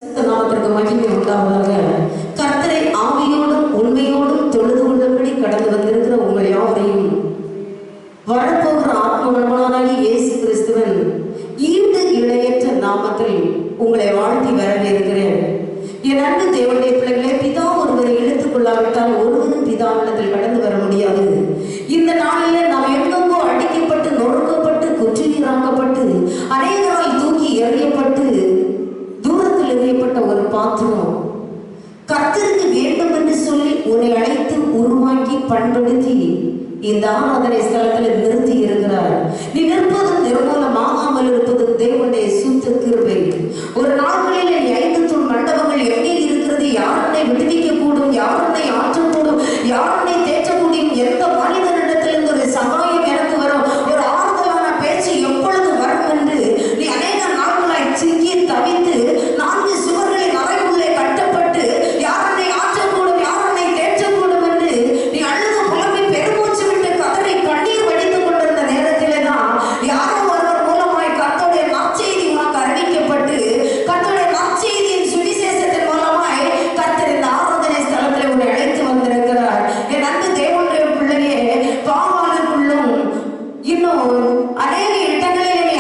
நாமத்திற்கு மகிமை உண்டாவதாக. கர்த்தரை ஆவியோடும் உண்மையோடும் தொழுது கொள்ளும்படி கடந்து வந்திருக்கிற உங்கள் யாவரையும் வரப்போகிற ஆத்மவளவனாகிய இயேசு கிறிஸ்துவின் ஈண்டு இணையற்ற நாமத்தில் உங்களை வாழ்த்தி வரவேற்கிறேன். என் அன்பு தேவனுடைய பிள்ளைகளே, பிதா ஒருவரை இழுத்துக் கொள்ளாவிட்டால் ஒருவரும் பிதாவிடத்தில் கடந்து வர முடியாது. இந்த நாளிலே நாம் எங்கெங்கோ அடிக்கப்பட்டு நொறுக்கப்பட்டு குற்றீராக்கப்பட்டு அநேகரால் தூக்கி எறியப்பட்டு தூரத்தில் எறியப்பட்ட ஒரு பாத்திரம் கர்த்தருக்கு வேண்டும் என்று சொல்லி உன்னை அழைத்து உருவாக்கி பண்படுத்தி இந்த ஆராதனை ஸ்தலத்தில் நிறுத்தி இருக்கிறார். நீ நிற்பதும் நிர்மூலமாகாமல் இருப்பதும் தேவனுடைய சுத்த கிருபை. ஒரு நாட்களில் நீ 5 தூண் மண்டபங்கள் எங்கே இருக்கிறது, யாருனை விடுவிக்க கூடும், யாருனை ஆற்றக்கூடும், யாருனை தேற்றக்கூடும், எந்த மனிதனிடத்திலிருந்து ஒரு சகாயம் எனக்கு வரும், ஒரு ஆறுதலான பேச்சு எப்பொழுது வரும் என்று நீ அநேக நாட்களாய் சிக்கி தவித்து 4 சுவர்களின் அறைக்குள்ளே கட்டப்பட்டு யாருனை ஆற்றக்கூடும், யாருனை தேற்றக்கூடும் என்று நீ அழுது புலம்பி பெருமூச்சு விட்டு கதறி கண்ணீர் வடித்துக் கொண்டிருந்த நேரத்திலே தான் யாரோ ஒருவர் மூலமாய் கர்த்தருடைய நற்செய்தி உனக்கு அறிவிக்கப்பட்டு கர்த்தருடைய நற்செய்தியின் சுவிசேஷத்தின் மூலமாய் கர்த்தர் இந்த ஆராதனை ஸ்தலத்தில் உன்னை அழைத்து வந்திருக்கிறார். என் அன்பு தேவனுடைய பிள்ளையே, பாவாலுக்குள்ளும் இன்னும் அநேக இடங்களில் நீ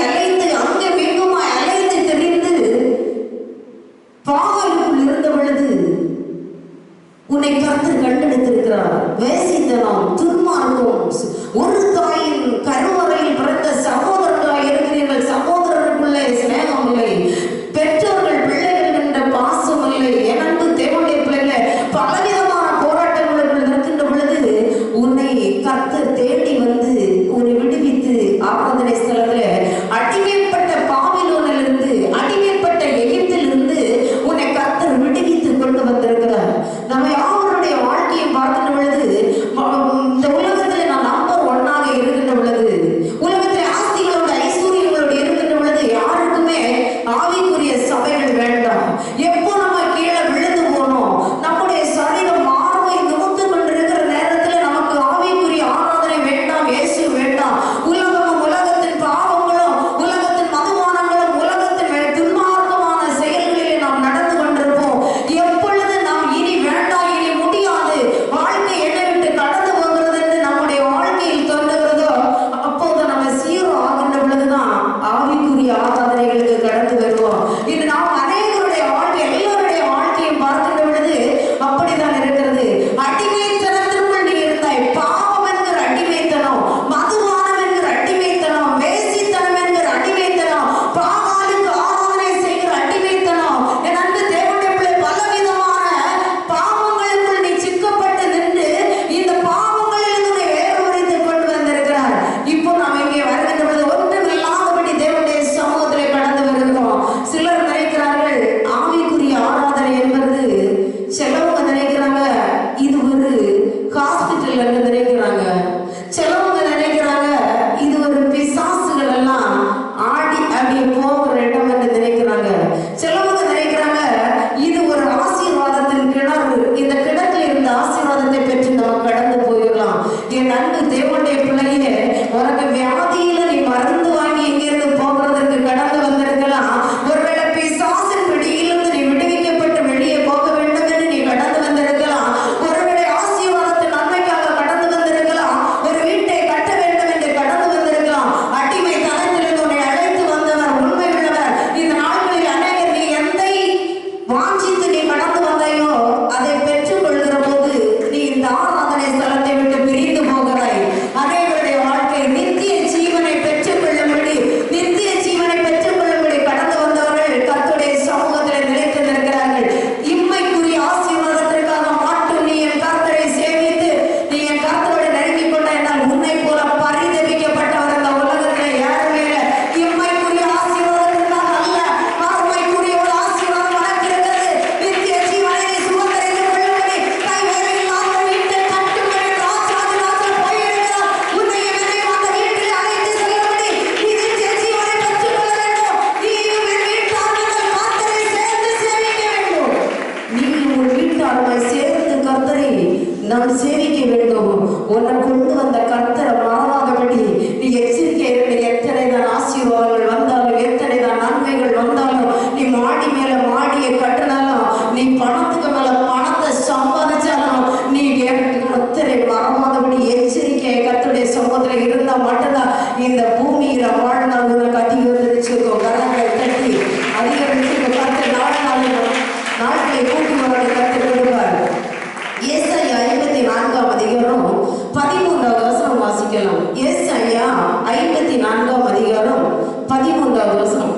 ஹalleluya வாழ்நாள் உனக்கு அதிகரிச்சிருக்கும். கரங்களை தட்டி அதிகரிச்சிருக்கும். கர்த்தர் நாட்களை கூட்டி வர கர்த்தர் கொடுப்பார். ஏசாயா 54ஆம் அதிகாரம் 13வது வசனம் வாசிக்கலாம். ஏசாயா 54ஆம் அதிகாரம் 13வது வசனம்.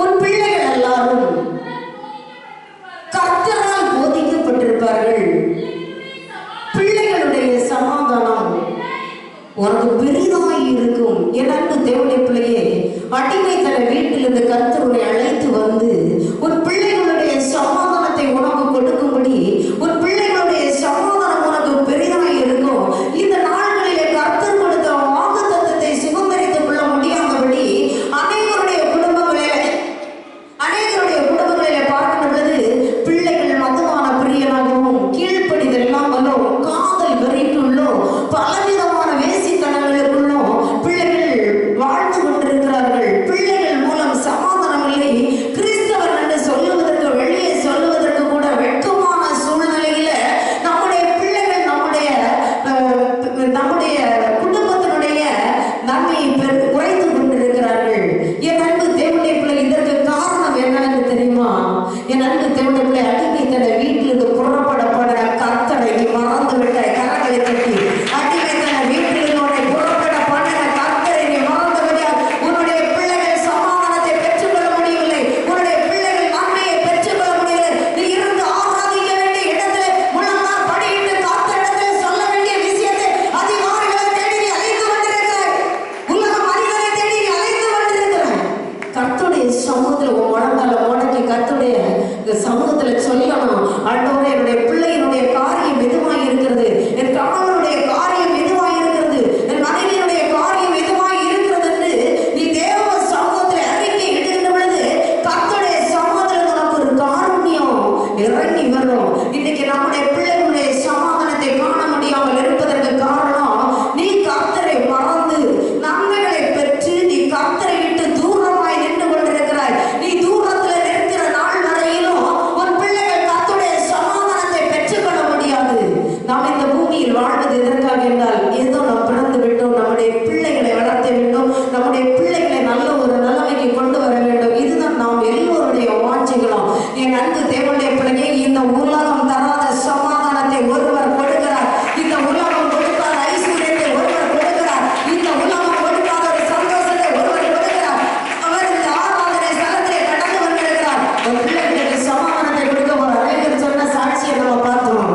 உன் பிள்ளைகள் எல்லாரும் கர்த்தரால் போதிக்கப்பட்டிருப்பார்கள். பிள்ளைகளுடைய சமாதானம் உனக்கு பெரிதாய் இருக்கும். என் அன்பு தேவனுடைய பிள்ளையே, அடிமைத்தன வீட்டிலிருந்து கர்த்தரை அழைத்து வந்து உன் பிள்ளைகளுடைய சமாதானத்தை உனக்கு கொடுக்கும்படி உன் பிள்ளைகளுடைய சமாதானம் உனக்கு பெரிதாய் இருக்கும். இந்த நாட்களிலே கர்த்தர் கொடுத்த வாக்குத்தத்தத்தை சுதந்திரித்துக் கொள்ள முடியாதபடி அநேகருடைய குடும்பங்களிலே பார்க்கின்ற பொழுது பிள்ளைகள் மதுவான பிரியனாகவும் கீழ்ப்படிதல் இல்லாமலும் காதல் வெறிக்குள்ளும் பலவிதமான வேசித்தனங்களுக்குள்ளும் பிள்ளைகள் வாழ்ந்து கொண்டிருக்கிறார்கள். பிள்ளைகள் மூலம் சமாதானம் இல்லை. கிறிஸ்தவர் என்று சொல்லுவதற்கு, வெளியே சொல்லுவதற்கு கூட வெட்கமான சூழ்நிலையில நம்முடைய பிள்ளைகள் நம்முடைய குடும்பத்தினுடைய நன்மையை குறைத்து கொண்டிருக்கிறார்கள். என் அன்பு தேவனுடைய பிள்ளை, இதற்கு காரணம் என்னன்னு தெரியுமா? என் அன்பு தேவனுடைய பிள்ளை, அடிமைத்தன வீட்டிலிருந்து புறப்படப்பட கர்த்தரை நீ மறந்து விட்டாய். கரங்களை தட்டி அடிமைத்தன வீட்டிலிருந்து உன்னை புறப்பட பண்ண கர்த்தரை நீ மறந்து விட்டாய். உன்னுடைய பிள்ளைகள் சமாதானத்தை பெற்றுக்கொள்ள முடியவில்லை. உன்னுடைய பிள்ளைகள் நன்மையை பெற்றுக்கொள்ள முடியவில்லை. நீ இருந்து ஆராதிக்க வேண்டிய இடத்துல முழங்கால் படியிட்டு கர்த்தரிடத்தில் சொல்ல வேண்டிய விஷயத்தை அதிகாரிகளை தேடி நீ அழைத்து கொண்டிருக்கிறாய். உலகம் அறிவரை தேடி நீ அழைத்து கொண்டிருக்கிறாய். கர்த்தருடைய சமூகத்தில் உன் முழங்கால முடக்கி கர்த்தருடைய சமூகத்துல சொல்லணும், ஆண்டவரே என்னுடைய பிள்ளையினுடைய காரியம் எதுவாய் இருக்கிறது, என் கணவனுடைய காரியம் எதுவாய் இருக்கிறது, என் மனைவியினுடைய காரியம் எதுவாய் இருக்கிறது என்று நீ தேவ சமூகத்தில் அறிக்கை இடுகின்ற பொழுது கர்த்தருடைய சமூகத்தில் உனக்கு ஒரு காருண்யம் இறங்கி வரும். இன்னைக்கு நம்முடைய பிள்ளைகளுடைய சமாதானத்தை காண முடியாமல் இருப்பதற்கு காரணம் நீ கர்த்தரை மறந்து நன்மைகளை பெற்று நீ கர்த்தரை விட்டு தூரமாய் நின்று கொண்டிருக்கிறாய். நீ தூரத்தில் நிற்கிற நாள் வரையிலும் உன் பிள்ளைகள் கர்த்தருடைய சமாதானத்தை பெற்றுக்கொள்ள முடியாது. நாம் இந்த பூமியில் வாழ்வது எதற்காக என்றால், ஏதோ நாம் பிறந்து விட்டோம், நம்முடைய பிள்ளைகளை வளர்த்த வேண்டும், நம்முடைய பிள்ளைகளை நல்ல ஒரு நிலைமைக்கு கொண்டு வர வேண்டும். இதுதான் நாம் எல்லோருடைய வாஞ்சைகளும். என் அன்பு தேவனுடைய பிள்ளையே, இந்த உலகம் தராத சமாதானத்தை ஒருவர் கொடுக்கிறார். இந்த உலகம் கொடுக்காத ஐஸ்வர்யத்தை ஒருவர் கொடுக்கிறார். இந்த உலகம் கொடுக்காத ஒரு சந்தோஷத்தை ஒருவர் கொடுக்கிறார். அவர் இந்த ஆராதனை ஸ்தலத்திலே கடந்து வந்திருக்கிறார். ஒரு பிள்ளைகளுக்கு சமாதானத்தை கொடுக்க ஒரு அநேகர் சொன்ன சாட்சியை நம்ம பார்த்தோம்.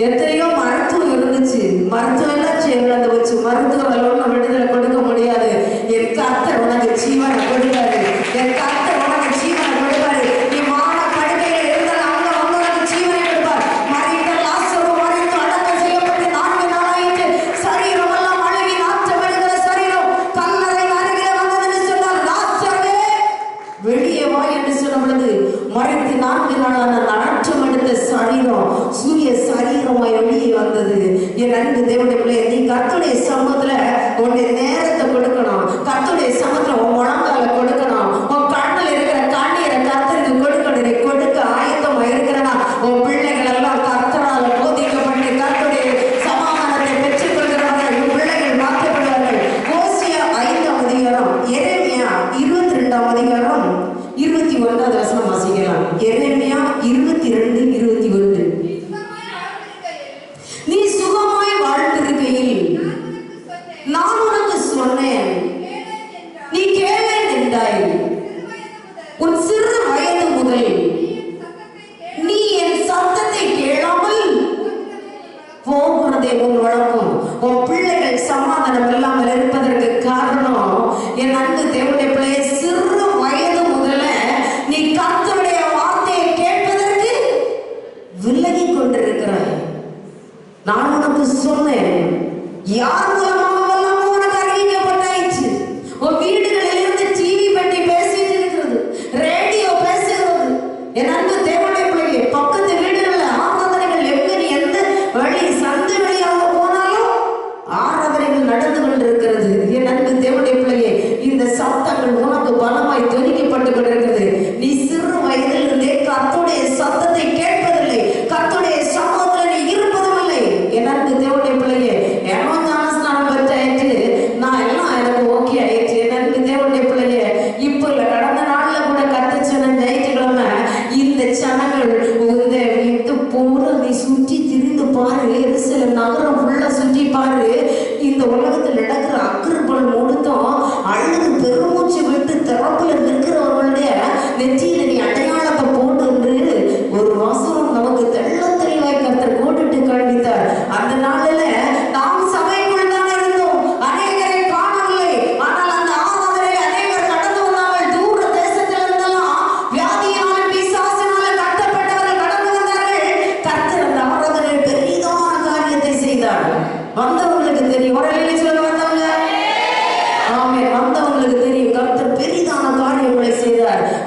எத்தனையோ மருத்துவம் இருந்துச்சு, மருத்துவம் எல்லாம் சேர்ந்து வச்சு மருத்துவம் எல்லாம் விடுதலை கொடுக்க முடியாது. என் கர்த்தர் உனக்கு ஜீவனை கொடுப்பாரு. என் கர்த்தர் உனக்கு ஜீவனை கொடுப்பாரு. நீ மான படுக்கையில் இருந்தால் அவங்க உனக்கு ஜீவனை கொடுப்பார். மறித்த லாசரு மறித்து அடக்கம் செய்யப்பட்டு 4 நாளாயிற்று. சரீரம் எல்லாம் அழுகி நாற்றம் எடுக்கிற சரீரம் கல்லறை அருகிலே வந்ததுன்னு சொன்னால், லாசருவே வெளியே வா என்று சொன்ன பொழுது மறித்து 4 நாளான நாற்றம் எடுத்த சரீரம் சூரிய சரீரமாய் வெளியே வந்தது. என் அன்பு தேவனுடைய பிள்ளையே, நீ கர்த்தருடைய சமூகத்துல உன்னுடைய நேரத்தை கொடுக்கணும். கர்த்தருடைய சமூகத்துல உன் முழங்கால கொடுக்கணும். உன் கண்ணில் இருக்கிற கண்ணீரை கர்த்தருக்கு கொடுக்கணும். நீ கொடுக்க ஆயத்தமா இருக்கிறனா உன் பிள்ளைகள் எல்லாம் கர்த்தரால் போதிக்கப்பட்டு கர்த்தருடைய சமாதானத்தை பெற்றுக் கொள்கிறவர்கள் உன் பிள்ளைகள் மாற்றப்படுவார்கள். ஓசியா 5ஆம் அதிகாரம், எரேமியா 22ஆம் அதிகாரம் 21வது வசனம் வாசிக்கலாம். எரேமியா 22:21. நீ சுகமாய் வாழ்ந்திருக்கையில் நான் உனக்கு சொன்னேன், நீ கேளேன் என்றாய். உன் சிறு வயது முதல் நீ என் சத்தத்தை கேளாமல் போகிறதே உன் வழக்கம். உன் பிள்ளைகள் சமாதானம் இல்லாமல் இருப்பதற்கு காரணம், என் அன்பு தேவனுடைய பிள்ளையை, சிறு வயது முதல்ல நீ கர்த்தருடைய வார்த்தையை கேட்பதற்கு விலகி கொண்டிருக்கிறாய். நான் உனக்கு சொன்னேன், யார் மூலமாக உனக்கு அறிவிக்கப்பட்டாயிற்று. உன் வீடுகளில் இருந்து டிவி பெட்டி பேசிட்டு இருக்கிறது, ரேடியோ பேசுகிறது. என் அன்பு தேவனுடைய பிள்ளையே, பக்கத்து வீடுகளில் ஆராதனைகள் எங்க நீ எந்த வழி சந்தை வழியாக போனாலும் ஆராதனைகள் நடந்து கொண்டிருக்கிறது. என் அன்பு தேவனுடைய பிள்ளையே, இந்த சத்தங்கள் உனக்கு பலமாய் துணிக்கப்பட்டு கொண்டிருக்கிறது. நீ சிறு வயதிலிருந்தே கர்த்தருடைய சத்தத்தை கேட்பதில்லை, கர்த்தருடைய சமூகத்தில் நீ இருப்பதும் இல்லை. என் அன்பு தேவனுடைய பிள்ளையே, ஏனோ ஞானஸ்நானம் பெற்றாயிற்று, நான் எல்லாம் எனக்கு ஓகே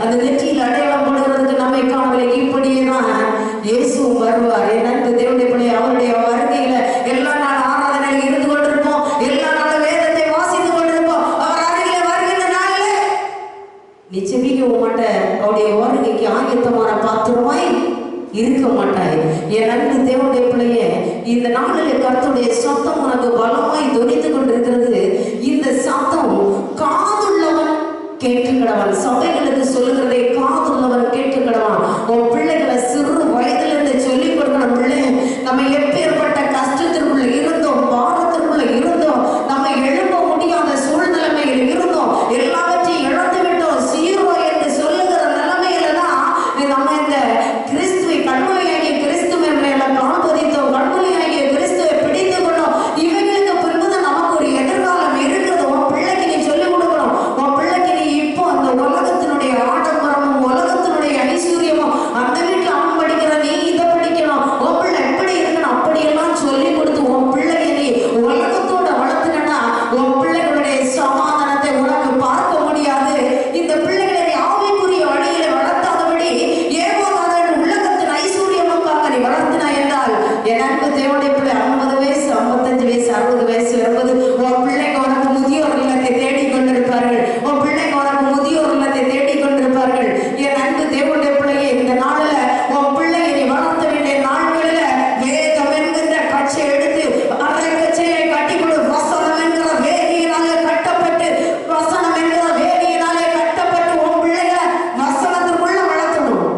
அந்த நெற்றியில் அடையாளம் போடுறதுக்கு நம்மை காணவில்லை. இப்படியே தான் இயேசுவும் வருவார். என் அன்பு தேவனுடைய பிள்ளை, அவருடைய வருகையில எல்லா நாள் ஆராதனையில் இருந்து கொண்டிருப்போம், எல்லா நாள் வேதத்தை வாசித்து கொண்டிருப்போம். அவர் அருகில வருகின்ற நாள்ல நீ செபிக்கவும் மாட்ட, அவருடைய வருகைக்கு ஆயத்தமான பாத்திரமாய் இருக்க மாட்டாய். என் அன்பு தேவனுடைய பிள்ளையே, இந்த நாளில் கர்த்தருடைய சத்தம் உனக்கு பலமாய் தொனித்துக் கொண்டிருக்கிறது. இந்த சத்தம் காதுள்ளவன் கேட்டுக்கிடவன். சபைகளுக்கு சொல்லுகிறதை காதுள்ளவன் கேட்டுக்கிடவான். உன் பிள்ளைகளை சிறு வயதிலிருந்து சொல்லிக் கொடுக்கணும். பிள்ளை, நம்ம எப்பேற்பட்ட கஷ்டத்திற்குள்ள இருந்தோம், பாரத்திற்குள்ள இருந்தோம், நம்ம எழும்ப முடியாத சூழ்நிலைமையில் இருந்தோம், எல்லாவற்றையும் இழந்து விட்டோம், சீரோ என்று சொல்லுகிற நிலைமையில தான் நம்ம இந்த கிறிஸ்துவை கண்மொழியாகிய கிறிஸ்துவ எல்லாம் காண்பதித்தோம், கண்மொழியாகிய கிறிஸ்துவை பிடித்து கொண்டோம். இவைகளுக்கு பின்புதான் நமக்கு ஒரு எதிர்காலம் இருக்கிறது. உன் பிள்ளைக்கு நீ சொல்லிக் கொடுக்கணும். உன் பிள்ளைக்கு நீ இப்போ அந்த உலகத்தினுடைய ஆடம்பரமும் உலகத்தினுடைய ஐஸ்வர்யமும், அந்த வீட்டில் அவன் படிக்கிற நீ இதை படிக்கணும், உன் பிள்ளை எப்படி இருக்கணும், அப்படியெல்லாம் சொல்லிக் கொடுத்து உன் பிள்ளைய நீ உலகத்தோட வளர்த்துனா உன் பிள்ளைகளுடைய சமாதானத்தை உனக்கு பார்க்க முடியாது. இந்த பிள்ளைகளை நீ ஆவிக்குரிய வழியில வளர்த்தாதபடி ஏகோதான உலகத்தின் ஐஸ்வர்யமுக்காக நீ வளர்த்தினா என்றால், என் அன்பு தேவனுடைய பிள்ளை 50 வயசு 55 வயசு 60 வயசு வரும்போது உன் பிள்ளைங்க உனக்கு முதியோர் இல்லத்தை தேடிக் கொண்டிருப்பார்கள். உன் பிள்ளைங்க உனக்கு முதியோர் இல்லத்தை தேடிக் கொண்டிருப்பார்கள். என் அன்பு தேவனுடைய பிள்ளையை, இந்த நாளில் உன் பிள்ளையை நீ வளர்த்த வேண்டிய நாட்களில் வேதம் என்கின்ற கச்சை எடுத்து அரை கச்சையை கட்டிக்கொடு. வசனம் என்கிற வேதியினாலே கட்டப்பட்டு, வசனம் என்கிற வேதியினாலே கட்டப்பட்டு உன் பிள்ளைகளை வசனத்திற்குள்ள வளர்த்தணும்.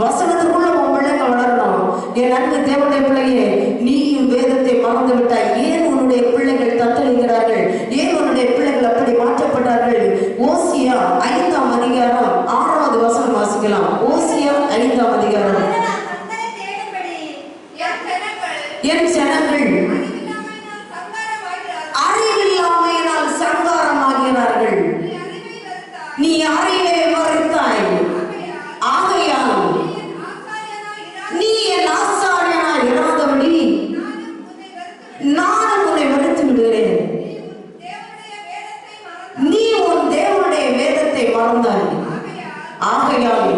வசனத்திற்குள்ள உன் பிள்ளைங்க வளரணும். என் அன்பு தேவனுடைய பிள்ளையே, நீயும் வேதத்தை மறந்து விட்டாய். ஏன் உன்னுடைய பிள்ளைகள் தத்தளிக்கிறார்கள்? ஏன் உன்னுடைய பிள்ளைகள் அப்படி மாற்றப்பட்டார்கள்? ஓசியா 5ஆம் அதிகாரம் 6வது வசனம் வாசிக்கலாம். ஓசியா 5ஆம் அதிகாரம். என் ஜனங்கள் அறிவில்லாமையினால் சங்காரமாகிறார்கள். நீ அறிவை மறுத்தாய், ஆகையால் நீ என் ஆசாரியனாய் இராதபடி நானும் உன்னை வெறுத்து விடுகிறேன். நீ உன் தேவனுடைய வேதத்தை மறந்தாய், ஆகையால்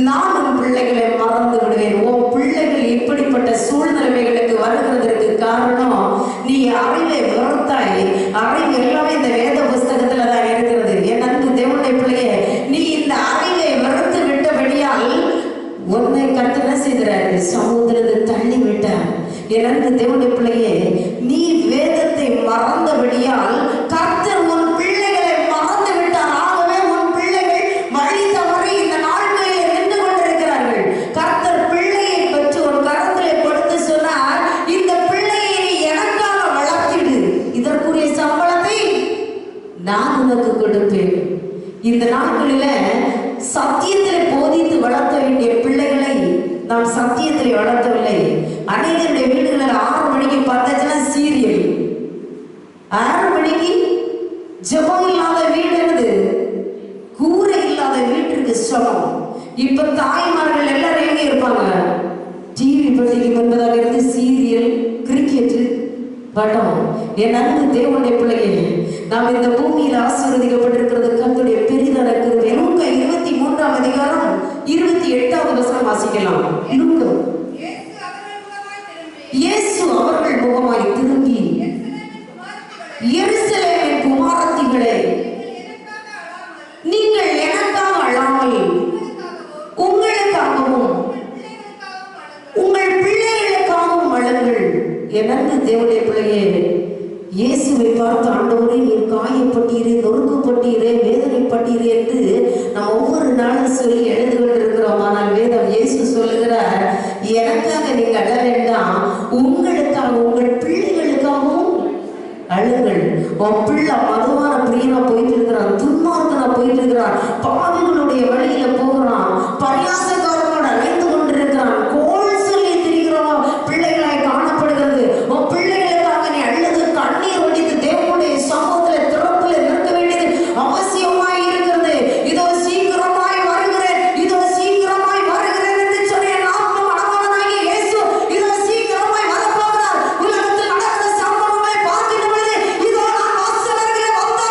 நானும் பிள்ளைகளை மறந்து விடுவேன். உன் பிள்ளைகள் இப்படிப்பட்ட சூழ்நிலைகளுக்கு வருகிறதற்கு காரணம் நீ அறிவை வெறுத்தாய். அறிவு எல்லாமே இந்த வேத புஸ்தகத்துல தான் இருக்கிறது. என் அன்பு தேவனுடைய பிள்ளையே, நீ இந்த அறிவை வெறுத்து விட்டபடியால் உன்னை கர்த்தர் என்ன செய்கிறாரு? சமுத்திரத்தில் தள்ளி விட்டார். என் அன்பு தேவனுடைய பிள்ளையே, நீ வேதத்தை மறந்தபடியால் கர்த்தர் உன் பிள்ளைகளை மறந்து விட்டார். ஆகவே உன் பிள்ளைகள் வழி தவறி இந்த நாட்களில் நின்று கொண்டிருக்கிறார்கள். கர்த்தர் பிள்ளையை பற்றி ஒரு கரத்திலே கொடுத்து சொன்னார், இந்த பிள்ளையை நீ எனக்காக வளர்த்திடு, இதற்குரிய சம்பளத்தை நான் உனக்கு கொடுப்பேன். இந்த நாட்களில சத்தியத்தில் போதித்து வளர்த்த வேண்டிய பிள்ளைகளை நாம் சத்தியத்தில் வளர்த்தவில்லை. அநேகருடைய வீடுகளில் 6 மணிக்கு பார்த்தாச்சுன்னா சீரியல், 6 மணிக்கு ஜெபம் இல்லாத வீடு என்னது? கூரை இல்லாத வீட்டிற்கு சமம். இப்ப தாய்மார்கள் எல்லாரும் எங்க இருப்பாங்க? டிவி பள்ளிக்கு முன்பதாக இருந்து சீரியல், கிரிக்கெட், படம். என் அன்பு தேவனுடைய பிள்ளையே, நாம் இந்த பூமியில் ஆசீர்வதிக்கப்பட்டிருக்கிறது கர்த்தருடைய பெரிதான கிருபை. லூக்கா 23ஆம் அதிகாரம் 28வது வசனம் வாசிக்கலாம். லூக்கா. இயேசு அவர்கள் முகமாய் திரும்பி, எருசலேமின் குமாரத்திகளே, நீங்கள் எனக்காக அழாமல் உங்களுக்காகவும் உங்கள் பிள்ளைகளுக்காகவும் அழுங்கள். என் அன்பு தேவனுடைய பிள்ளையே, இயேசுவை பார்த்து ஆண்டவரே நீர் காயப்பட்டீரே, நொறுக்கப்பட்டீரே, வேதனைப்பட்டீரே என்று நாம் ஒவ்வொரு நாளும் சொல்லி எழுந்து கொண்டிருக்கிறோம். ஆனால் வேதம் இயேசு சொல்லுகிறார், எனக்காக நீங்க அழ வேண்டாம், உங்களுக்காக உங்கள் பிள்ளைகளுக்காகவும் அழுங்கள். உன் பிள்ளை மதுவான பிரியனா போயிட்டு இருக்கிறான், துன்மார்க்கனா போயிட்டு இருக்கிறான், பாவிகளுடைய வழியில போகிறான், பரியாசக்காரனோட அழைத்து கொண்டிருக்கிறான், கோல் சொல்லி திரிகிறோம் பிள்ளைகளாய் காணப்படுகிறது. உன் பிள்ளைகளுக்காக நீ அழுது கண்ணீர் வடித்து தேவனுடைய சமூகத்துல திறப்புல நிற்க வேண்டியது அவசியமாய் இருக்கிறது. இதோ சீக்கிரமாய் வருகிறேன், இதோ சீக்கிரமாய் வருகிறேன் என்று சொன்ன நாம மனமானாகிய இயேசு இதோ சீக்கிரமாய் வரப்போகிறார். உலகத்தில் நடக்கிற சம்பவங்களை பார்க்கின்ற பொழுது இதோ நான் வாசலருகிலே வந்தால்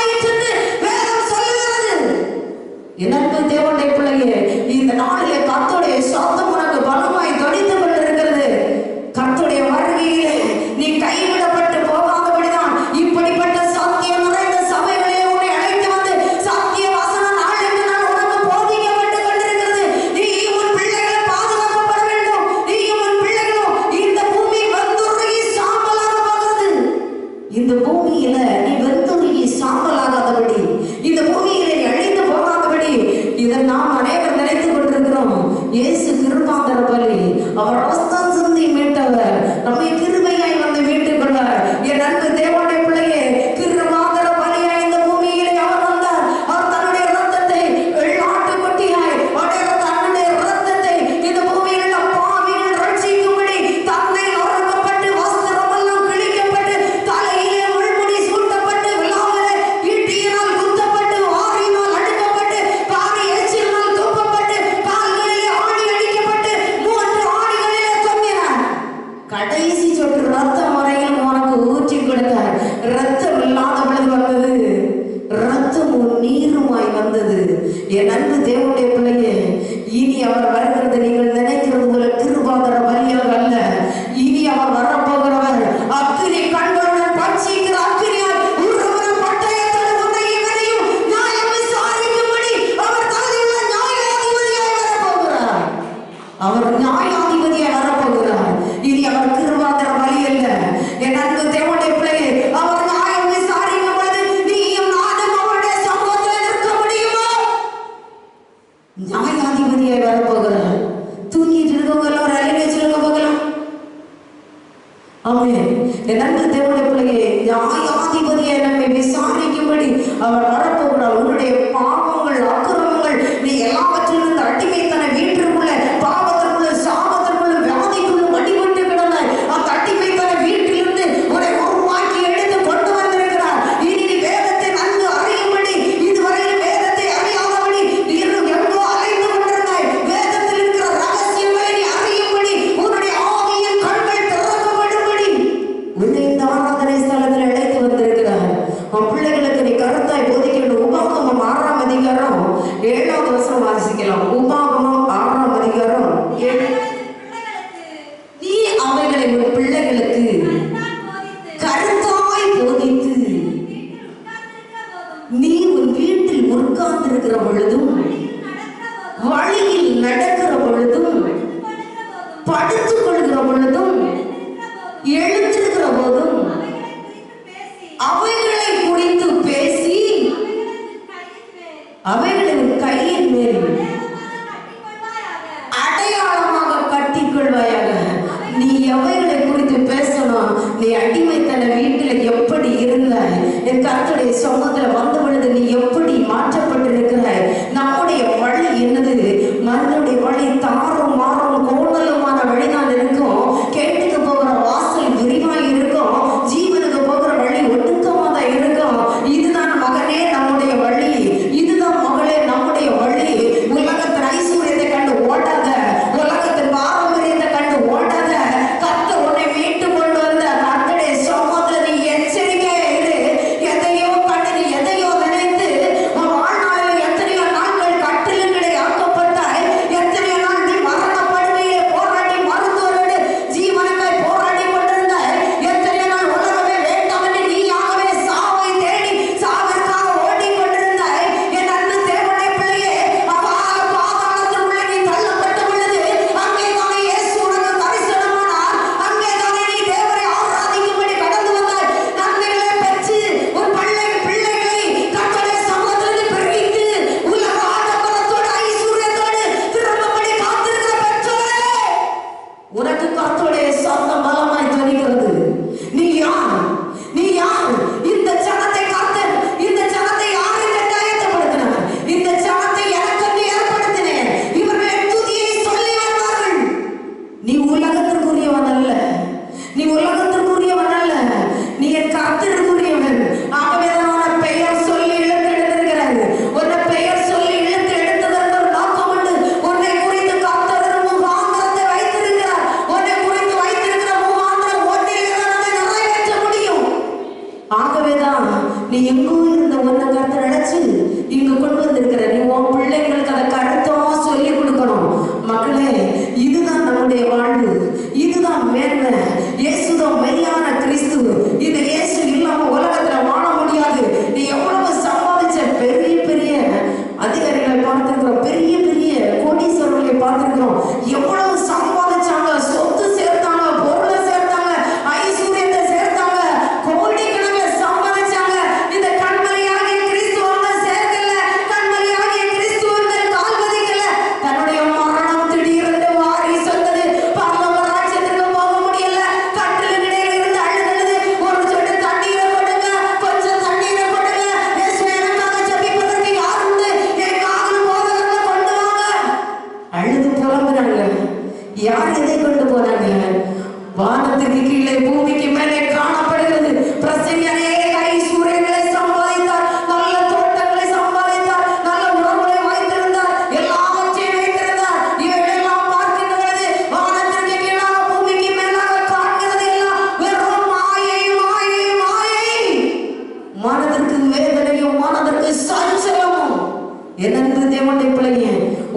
நீருமாய் வந்தது. என் அன்பு தேவனுடைய பிள்ளையே, இனி அவர் வருகிறது நீங்கள் நினைக்கிறது போல கிருபாதார வழியாக அல்ல. இனி அவர் வரப்போகிறவர் அக்கினி கண்களுடன் பட்சிக்கிற அக்கினியால் உருவர பட்டயத்தோடு உன்னை இவரையும் நியாயம் விசாரிக்கும்படி அவர் தகுதியுள்ள நியாயாதிபதியாய் வரப்போகிறார். அவர் நியாயாதிபதியாய் வரப்போகிறார். இனி அவர் கிருபாதார வழி அல்ல. என் அன்பு தேவனுடைய பிள்ளையே, அவர் நியாயம் விசாரிக்கும் பொழுது நீயும் நானும் அவருடைய சமூகத்தில் நிற்க முடியுமா? நியாயாதிபதியாய் வரப்போகிறார். தூங்கிட்டு இருக்கவங்க எல்லாம் ரயில்வே வச்சிருக்க போகலாம். ஆமென். என் அன்பு தேவனுடைய பிள்ளையே, நியாயாதிபதியாய் நம்மை விசாரிக்கும்படி அவர் வரப்போகிறார். உன்னுடைய பாவங்கள், அக்கிரமங்கள், நீ எல்லாவற்றிலிருந்து அடிமைத்தன வீட்டிற்குள்ள பாவத்திற்குள்ள சாபத்திற்குள்ள வியாதிக்குள்ள அடிபட்டு கிடந்தாய். அந்த அடிமைத்தன வீட்டிலிருந்து உன்னை உருவாக்கி எடுத்து கொண்டு வந்திருக்கிறார். இனி நீ வேதத்தை நன்கு அறியும்படி, இதுவரையில் வேதத்தை அறியாதபடி இன்னும் எங்கோ அலைந்து கொண்டிருந்தாய். வேதத்தில் இருக்கிற ரகசியங்களை நீ அறியும்படி உன்னுடைய ஆவியின் கண்கள் திறக்கப்படும்படி உன்னை இந்த ஆராதனை ஸ்தலத்தில் அழைத்து வந்திருக்கிறார். உன் பிள்ளைகளுக்கு நீ கருத்தாய் போதிக்கணும். உபாகமம் 6ஆம் அதிகாரம் 7வது வசனம் வாசிக்கலாம். உபாகமம் 6ஆம் அதிகாரம் 7. நீ அவைகளை உன் பிள்ளைகளுக்கு கருத்தாய் போதித்து நீ உன் வீட்டில் உட்கார்ந்திருக்கிற பொழுதும் வழியில் நடக்கிற பொழுதும் படுத்துக் கொள்கிற பொழுதும் எழுந்திருக்கிற போதும் அவைகளை குறித்து பேசி அவைகளை கையின் மேல் அடையாளமாக கட்டிக்கொள்வாயாக. நீ எவைகளை குறித்து பேசணும்? நீ அடிமைத்தன வீட்டில் எப்படி இருந்தாய்? என் கர்த்தருடைய சமூகத்தில் வந்த பொழுது நீ எப்படி மாற்றப்பட்டிருக்கிறாய்? நம்முடைய வழி என்னது? மனிதனுடைய வழி தாரும் மாறும் கோணலுமான வழிதான் இருக்கும். கேட்டுக்கு போகிற வாசல் விரிவாய் இருக்கும். ஜீவனுக்கு போகிற வழி ஒடுக்கமாக தான் இருக்கும். இதுதான் மகனே நம்முடைய வழி, இதுதான் மகளே நம்முடைய வழி. உலகத்தின் ஐஸ்வர்யத்தை கண்டு ஓடாத, உலகத்தின் பாரம்பரியத்தை கண்டு ஓடாத. கர்த்தர் உன்னை மீட்டு கொண்டு வந்த கர்த்தருடைய சமூகத்தில் நீ எச்சரிக்கையா இரு. எதையோ கண்டு நீ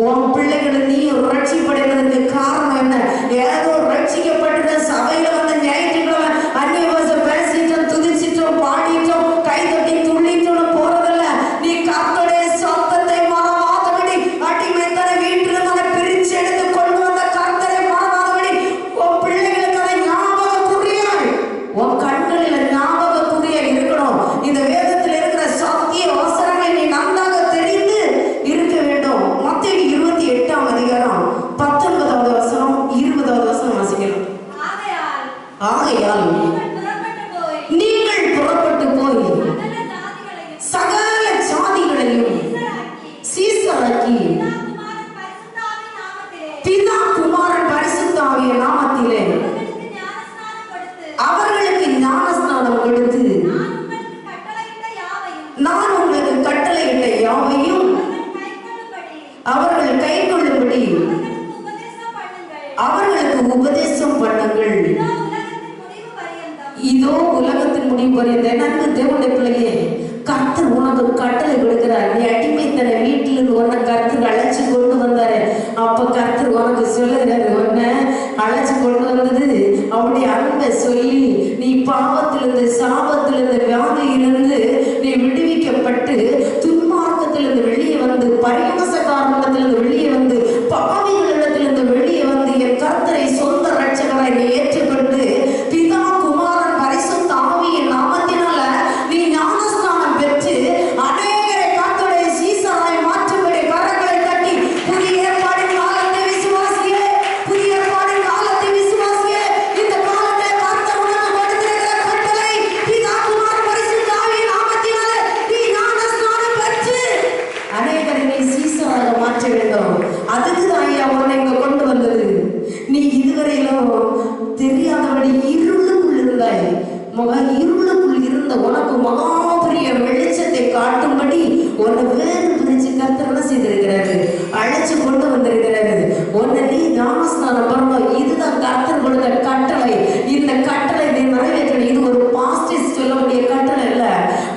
உன் பிள்ளைகளை நீ ரட்சிப்படைவதற்கு காரணம் என்ன? ஏதோ ரட்சிக்கப்பட்ட சபையில வந்து ஞாயிற்றுக்கிழமை அந்நிய பாஷை பேசிட்டோம், துதிச்சிட்டோம், பாடிட்டோம், கை தட்டி துள்ளிட்டோம் போறதில்ல. நீ கர்த்தருடைய சத்தத்தை மறவாதபடி, அடிமைத்தன வீட்டில் அதை பிரிச்சு எடுத்து கொண்டு வந்த கர்த்தரை மறவாதபடி உன் பிள்ளைகளுக்கு அதை ஞாபக குறியாய், உன் கண்களில் ஞாபக குறியாய் இருக்கணும். இந்த வேதத்தில் இருக்கிற சத்திய வசனங்களை நீ நன்றாக தெரிந்து இருக்க வேண்டும். மத்தேயு 28ஆம் அதிகாரம் 19வது வசனம் 20வது வசனம் வாசிக்கலாம். ஆகையால் நீங்கள் புறப்பட்டு போய் சகல ஜாதிகளையும் சீசராக்கி பிதா குமாரன் பரிசுத்த ஆவியின் நாமத்திலே அவர்களுக்கு ஞானஸ்நானம் கொடுத்து நான் உங்களுக்கு கட்டளையிட்ட யாவையும் அவர்கள் கைக்கொள்ளும்படி அவர்களுக்கு உபதேசம் பண்ணுங்கள். இதோ உலகத்தின் முடிவு வரைந்த நன்கு தேவனுடைய பிள்ளையே, கர்த்தர் உனக்கு கட்டளை கொடுக்கிறார். நீ அடிமைத்தன வீட்டிலிருந்து உன்னை கர்த்தர் அழைச்சு கொண்டு வந்தாரு. அப்ப கர்த்தர் உனக்கு சொல்லுகிறாரு, உன்னை அழைச்சு கொண்டு வந்தது அவருடைய அன்பை சொல்லி நீ பாவத்திலிருந்து, சாபத்திலிருந்து, வியாதியிலிருந்து நீ விடுவிக்கப்பட்டு துன்மார்க்கத்திலிருந்து வெளியே வந்து, பரிகாசக்காரத்திலிருந்து வெளியே வந்து, பாவிகளிடத்திலிருந்து வெளியே வந்து என் கர்த்தரை சொந்த ரட்சகராய் நீ ஏற்றுக்கொண்டு பிதா குமாரன் பரிசுத்த ஆவியின் நாமத்தினால நீ ஞானஸ்நானம் பெற்று அநேகரை கர்த்தருடைய சீசராய் மாற்றும்படி கரங்களை தட்டி புதிய ஏற்பாடின் காலத்தை விசுவாசியே, புதிய ஏற்பாடின் காலத்தை விசுவாசியே. இந்த காலத்தில் கர்த்தர் உனக்கு கொடுத்திருக்கிற கட்டளை பிதா குமாரன் பரிசுத்த ஆவியின் நாமத்தினால நீ ஞானஸ்நானம் பெற்று அநேகரை நீ சீசராக மாற்ற வேண்டும். அதுக்கு தான் ஐயா உன்னை இங்க கொண்டு வந்தது. நீ இதுவரையிலும் தெரியாதபடி இருளுக்குள் இருந்தாய். இருளுக்குள் இருந்த உனக்கு மகாபெரிய வெளிச்சத்தை காட்டும்படி உன்னை வேறு பிரிச்சு கர்த்தர் செய்திருக்கிறாரு, அழைச்சு கொண்டு வந்திருக்கிறாரு. உன்னை நீ ஞானஸ்நானம் பண்ணணும். இதுதான் கர்த்தர் கொடுத்த கட்டளை. இந்த கட்டளை நீ நிறைவேற்றணும். இது ஒரு பாஸ்டர்ஸ் சொல்லக்கூடிய கட்டளை இல்ல,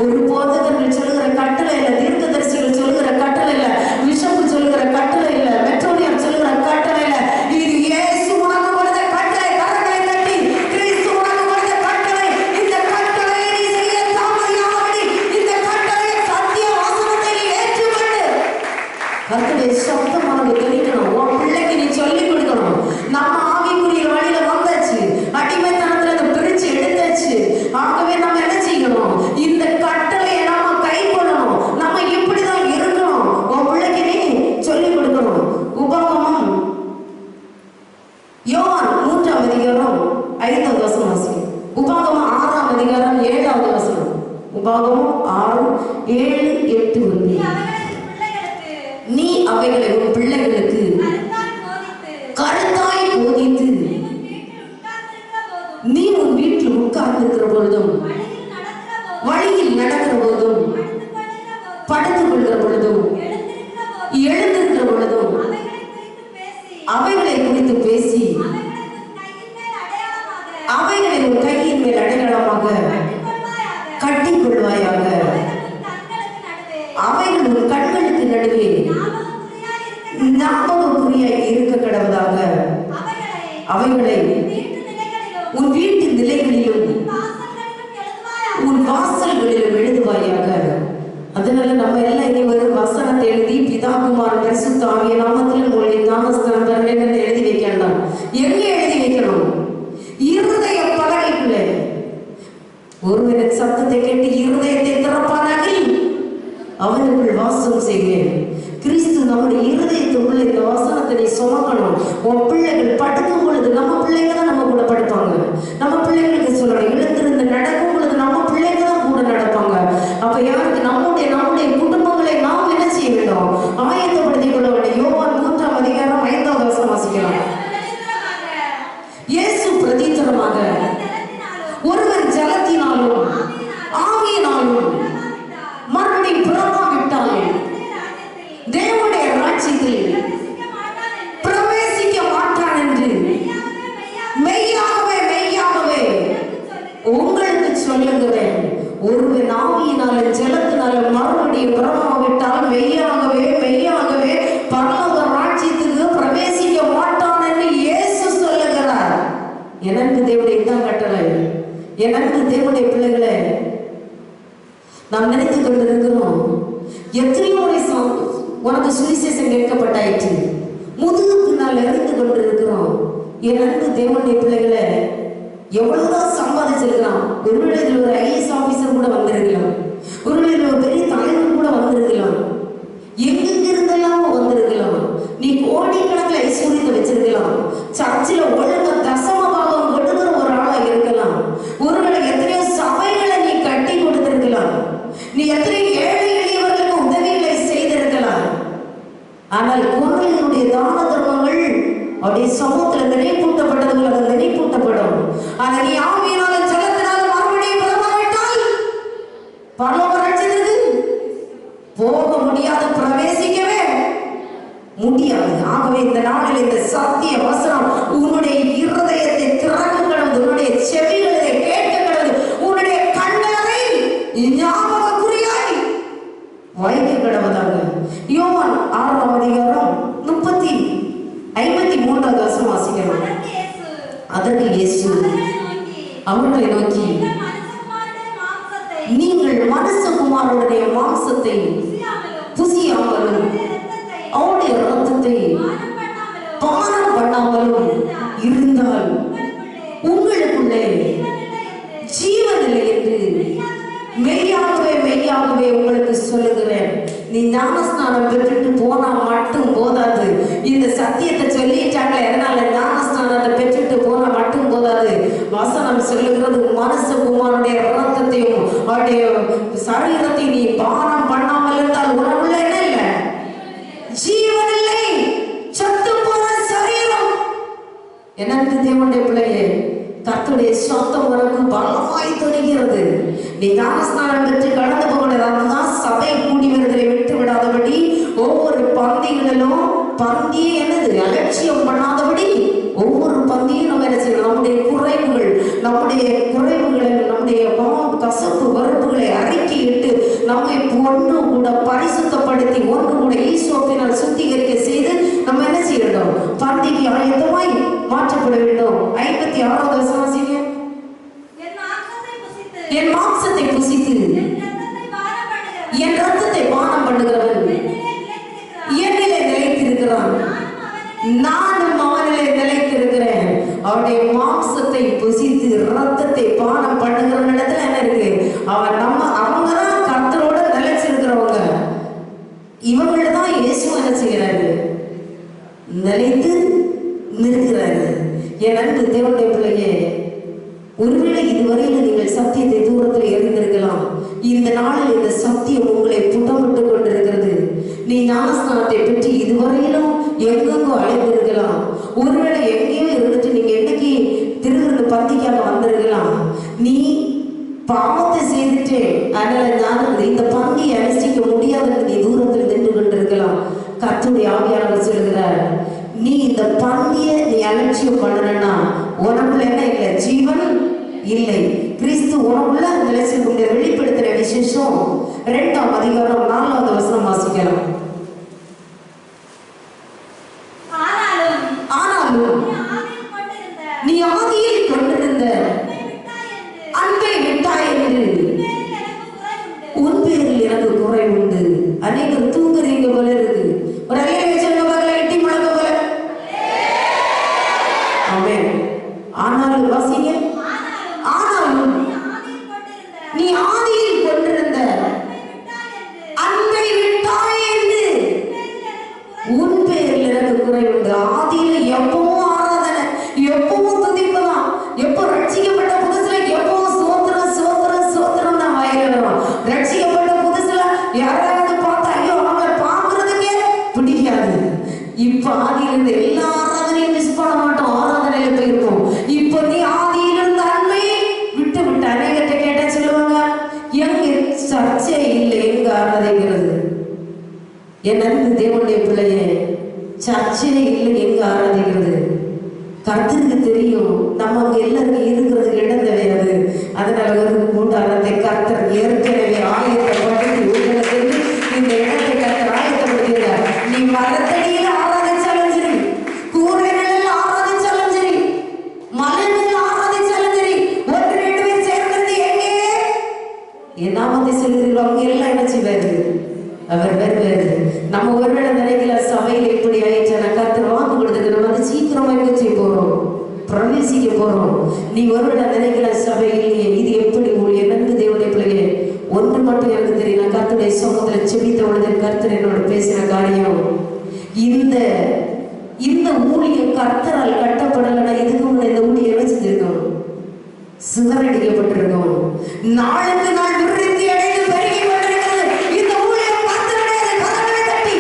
ஒரு போதகர்கள் சொல்லுகிற கட்டளை இல்ல, தீர்க்கதரிசிகள் சொல்லுகிற கட்டளை இல்ல, பிஷப் சொல்லுகிற கட்டளை இல்ல, மெட்ரோனியர் சொல்லுகிற கட்டளை இல்ல. இது இயேசு உனக்கு கொடுத்த கட்டளை. கரங்களை தட்டி கிறிஸ்து உனக்கு கொடுத்த கட்டளை. இந்த கட்டளையை நீ செய்ய தாமதியாதபடி இந்த கட்டளையை சத்திய வசனத்தை நீ ஏற்றுக்கொண்டு கர்த்தருடைய சத்தம் உனக்கு தெரிவிக்கணும். உன் பிள்ளைக்கு நீ சொல்லிக் கொடுக்கணும். நம்ம ஆவிக்குரிய வழியில வந்தாச்சு, அடிமைத்தனத்துல அதை பிரிச்சு எடுத்தாச்சு. ஆகவே நம்ம என்ன செய்யணும்? இந்த கட்டளையை நம்ம கை கொள்ளணும். நம்ம இப்படிதான் இருக்கணும். உன் பிள்ளைக்கு நீ சொல்லிக் கொடுக்கணும். உபாகமம் யோவான் 3ஆம் அதிகாரம் 5வது வசனம் வாசிக்கும். உபாகமம் 6ஆம் அதிகாரம் 7வது வசனம். உபாகமம் 6, 7, 8 வந்து நீ அவைகளை உன் பிள்ளைகளுக்கு கருத்தாய் போதித்து நீ உன் வீட்டில் உட்கார்ந்திருக்கிற பொழுதும், வழியில் நடக்கிற போதும், படுத்துக் கொள்கிற பொழுதும், எழுந்திருக்கிற பொழுதும் அவைகளை குறித்து பேசி அவைகளை உன் கையின் மேல் அடையாளமாக கட்டிக் கொள்வாயாக. அவைகள் உன் கண்களுக்கு நடுவே ஞாபகக்குறியாய் இருக்க கடவுதாக. அவைகளை உன் வீட்டு நிலைகளிலும் உன் வாசல்களிலும் எழுதுவாயாக. அதனால நம்ம எல்லாம் இனி ஒரு வசனத்தை எழுதி பிதா குமாரன் பரிசுத்த ஆவியின் நாமத்தில் உங்களுடைய ஞானஸ்நானம் பெறவேண்டும் எழுதி வைக்கலாம். எங்க எழுதி வைக்கணும்? இருதய பலகைக்குள்ளே. ஒருவரின் சத்தத்தை கேட்டு இருதயத்தை திறப்பானாகில் அவனுக்குள் வாசம் செய்வேன். கிறிஸ்து நம்முடைய இருதயத்துக்குள்ள இந்த வசனத்தை நீ சுமக்கணும். உன் பிள்ளைகள் படுக்கும் பொழுது நம்ம பிள்ளைங்க தான் நம்ம கூட படுப்பாங்க. நம்ம பிள்ளைங்களுக்கு சொல்லணும், எழுந்திருந்து நடக்கும் பொழுது நம்ம பிள்ளைங்க தான் கூட நடப்பாங்க. அப்ப யாருக்கு? நம்முடைய குடும்பங்களை நாம் என்ன செய்ய வேண்டும்? ஆயத்தப்படுத்திக் கொள்ள வேண்டும். யோவான் 3ஆம் அதிகாரம் 5வது வசனம் வாசிக்கலாம். இயேசு பிரதித்தரமாக ஒருவர் ஜலத்தினாலும் ஆவியினாலும் மறுபடியும் பிறவாவிட்டாலும் தேவனுடைய ராஜ்யத்தில் பிரவேசிக்க மாட்டான் என்று மெய்யாகவே மெய்யாகவே உங்களுக்கு சொல்லுகிறேன். ஒருவன் ஆவியினாலும் ஜலத்தினாலும் மறுபடியும் பிறவாவிட்டால் மெய்யாகவே மெய்யாகவே பரலோக என் அன்பு தேவனுடைய பிள்ளைகளை நாம் நினைத்துக் கொண்டிருக்கிறோம். எத்தனையோ முறை உனக்கு சுவிசேஷம் கேட்கப்பட்டாயிற்று, முதுகு பின்னால் இருந்து கொண்டிருக்கிறோம். என் அன்பு தேவனுடைய பிள்ளைகளை எவ்வளவுதான் சம்பாதிச்சிருக்கலாம். ஒருவேளை ஒரு ஐஏஎஸ் ஆபீசர் கூட வந்திருக்கலாம், ஒருவேளை ஒரு பெரிய தலைவர் கூட வந்திருக்கலாம், எங்கிருந்தெல்லாம் வந்திருக்கலாம். நீ கோடிக்கணக்கில் ஐஸ்வர்யத்தை வச்சிருக்கலாம், சர்ச்சில் ஒழுங்க தசம பாகம் கொடுக்கிற ஒரு ஆளா இருக்கலாம், ஒருவேளை எத்தனையோ சபைகளை நீ கட்டி கொடுத்திருக்கலாம், நீ எத்தனை ஏழை எளியவர்களுக்கு உதவிகளை செய்திருக்கலாம். ஆனால் குழந்தைகளுடைய தான தர்மங்கள் அப்படியே சமூகத்தில் நினைப்பூட்டப்பட்டது, அது நினைப்பூட்டப்படும். ஆனா நீ ஆவியினாலும் ஜலத்தினாலும் மறுபடியும் பலமாவிட்டால் பரலோக ராஜ்யத்திற்கு போக முடியாது, பிரவேசிக்கவே முடியாது. ஆகவே இந்த நாளில் இந்த சத்திய வசனம் உன்னுடைய இருதயத்தை திறக்க கடவுது, உன்னுடைய செவிகளை கேட்க கடவுது, உன்னுடைய கண்களை ஞாபக குறியாய் வைக்க கடவுதாக. யோவான் 6ஆம் அதிகாரம் 53வது வசனம் வாசிக்கலாம். அதற்கு இயேசு அவர்களை நோக்கி, நீங்கள் மனுஷகுமாரனுடைய மாம்சத்தை புசியாமலும் அவருடைய இரத்தத்தை பானம் பண்ணாமலும் இருந்தால் உங்களுக்குள்ளே ஜீவன் இல்லை என்று மெய்யாகவே மெய்யாகவே உங்களுக்கு சொல்லுகிறேன். நீ ஞானஸ்நானம் பெற்றுட்டு போனா மட்டும் போதாது. இந்த சத்தியத்தை சொல்லிட்டாங்களே, அதனால ஞானஸ்நானத்தை பெற்றுட்டு போனா மட்டும் போதாது. வசனம் சொல்லுகிறது, மனுஷகுமாரனுடைய இரத்தத்தையும் அவருடைய சரீரத்தை நீ பானம் பண்ணாமல் இருந்தால் உனக்குள்ள என்ன இல்லை? ஜீவன் இல்லை, சத்து போன சரீரம். எனக்கு தேவனுடைய பிள்ளையே, கர்த்தருடைய சத்தம் உனக்கு பலமாய் தொடுகிறது. நீ ஞானஸ்நானம் பெற்று கடந்து போகக்கூடாது. அதுதான் சபை கூடி வருவதை விட்டு விடாதபடி, ஒவ்வொரு பந்திகளிலும் பந்தியை என்னது அலட்சியம் பண்ணாதபடி ஒவ்வொரு பந்தியும் நம்ம என்ன செய்யணும்? நம்முடைய குறைவுகளை நம்முடைய கசப்பு வெறுப்புகளை அறிக்கையிட்டு நம்மை ஒன்று கூட பரிசுத்தப்படுத்தி ஒன்று கூட ஈசோப்பினால் சுத்திகரிக்க செய்து நம்ம என்ன செய்யணும்? பந்திக்கு ஆயத்தமாய் மாற்றப்பட வேண்டும். 56வது வசனம், என் மாம்சத்தை புசித்து என் ரத்தத்தை பானம் பண்ணுகிறவன் என்னிலே நிலைத்திருக்கிறான், நானும் அவனிலே நிலைத்திருக்கிறேன். அவருடைய மாம்சத்தை புசித்து ரத்தத்தை பானம் பண்ணுகிற இடத்துல என்ன இருக்கு? அவங்கதான் கர்த்தரோட நிலைச்சிருக்கிறவங்க. இவங்கள தான் இயேசு என்ன செய்யறாரு? நிலைத்து நிற்கிறாரு. என் அன்பு தேவனுடைய பிள்ளையே, ஒருவேளை இதுவரையில் நீங்கள் சத்தியத்தை தூரத்தில் எறிந்திருக்கலாம். இந்த நாளில் இந்த சத்தியம் உங்களை புடமிட்டு கொண்டிருக்கிறது. நீ ஞானஸ்நானத்தை பற்றி இதுவரையிலும் எங்கெங்கோ அழைந்திருக்கலாம். ஒருவேளை எங்கேயோ இருந்துட்டு நீங்க என்னைக்கு திருவிருந்து பந்திக்காக வந்திருக்கலாம். நீ பாவத்தை செய்துட்டு அதனால இந்த பந்தியை அனுஷ்டிக்க முடியாதுன்னு நீ தூரத்தில் நின்று கொண்டிருக்கலாம். கர்த்தருடைய ஆவியானவர் சொல்லுகிறார், நீ இந்த பந்தியை நீ அலட்சியம் பண்ணனா உனக்குள்ள என்ன இல்லை? ஜீவன் இல்லை. கிறிஸ்து உனக்குள்ள நிலைச்சிருக்க வெளிப்படுத்துற விசேஷம் 2ஆம் அதிகாரம் 4வது வசனம் வாசிக்கலாம். ஆனாலும் நீ ஆதியில் கொண்டிருந்த அன்பை விட்டாய் என்று உன் பேரில் எனக்கு குறை உண்டு. அநேகர் தூங்குறீங்க போல இருக்கு. ஒரு அலையில வச்சிருக்க பகல எட்டி முழக்க போல. ஆமென். ஆனாலும் வாசிங்க, ஆனாலும் நீ ஆதியில் கொண்டிருந்த அன்பை விட்டாய் என்று உன் பேரில் எனக்கு குறை உண்டு. ஆதியில எப்பவும் ஆராதனை, எப்பவும் துதிப்பதான், எப்போ ரட்சிக்கப்பட்ட புதுசுல எப்பவும் சோத்திரம் சோத்திரம் சோத்திரம் தான் வாயிலிடுறோம். ரட்சிக்கப்பட்ட புதுசுல யாராவது பார்த்தா ஐயோ அவங்களை பார்க்கறதுக்கே பிடிக்காது. இப்ப ஆதியிலிருந்து எல்லா ஆராதனையும் மிஸ் பண்ண மாட்டோம், ஆராதனையில போயிருப்போம். இப்போ நீ ஆதியிலிருந்து அன்பையை விட்டு விட்டு அநேகத்தை கேட்ட சொல்லுவாங்க, எங்க சர்ச்சை இல்லை எங்க ஆராதிக்கிறது. என் அன்பு தேவனுடைய பிள்ளையே, சர்ச்சையே இல்லை எங்க ஆராதிக்கிறது. கர்த்தருக்கு தெரியும் நம்ம அங்க எல்லாருக்கும் இருக்கிறது இடம் கிடையாது. அதனால ஒரு கூட்டாரத்தை கர்த்தர் ஏற்கனவே ஆயத்தப்படுத்தி உங்களுக்கு இந்த இடத்தை கர்த்தர் ஆயத்தப்படுத்தினார். நீ மரத்தடியில் ஆராதிச்சாலும் சரி, கூரைகளில் ஆராதிச்சாலும் சரி, மலைகளில் ஆராதிச்சாலும் சரி, 1-2 பேர் அவர் வருவாரு. நம்ம ஒருவேளை நினைக்கல சபையில் எப்படி ஆயிடுச்சு, கர்த்தர் வாக்கு கொடுத்துருக்கு, நம்ம வந்து சீக்கிரமா என்ன போறோம், பிரவேசிக்க போறோம். நீ ஒருவேளை நினைக்கல சபையிலேயே இது எப்படி ஊழியம் என்று தேவனுடைய பிள்ளையே, ஒன்று மட்டும் எனக்கு தெரியும். நான் கர்த்தருடைய சமூகத்தில் செபித்த பொழுது கர்த்தர் என்னோட பேசின காரியம், இந்த ஊழியம் கர்த்தரால் கட்டப்படலைன்னா இதுக்கு முன்ன இந்த ஊழியம் என்ன செஞ்சிருக்கோம், சிதறடிக்கப்பட்டிருக்கோம். நாளுக்கு நாள் விருத்தி அடைந்து பெருகி கொண்டிருக்கிறது. இந்த ஊழியம் கர்த்தருடையது. கதவை தட்டி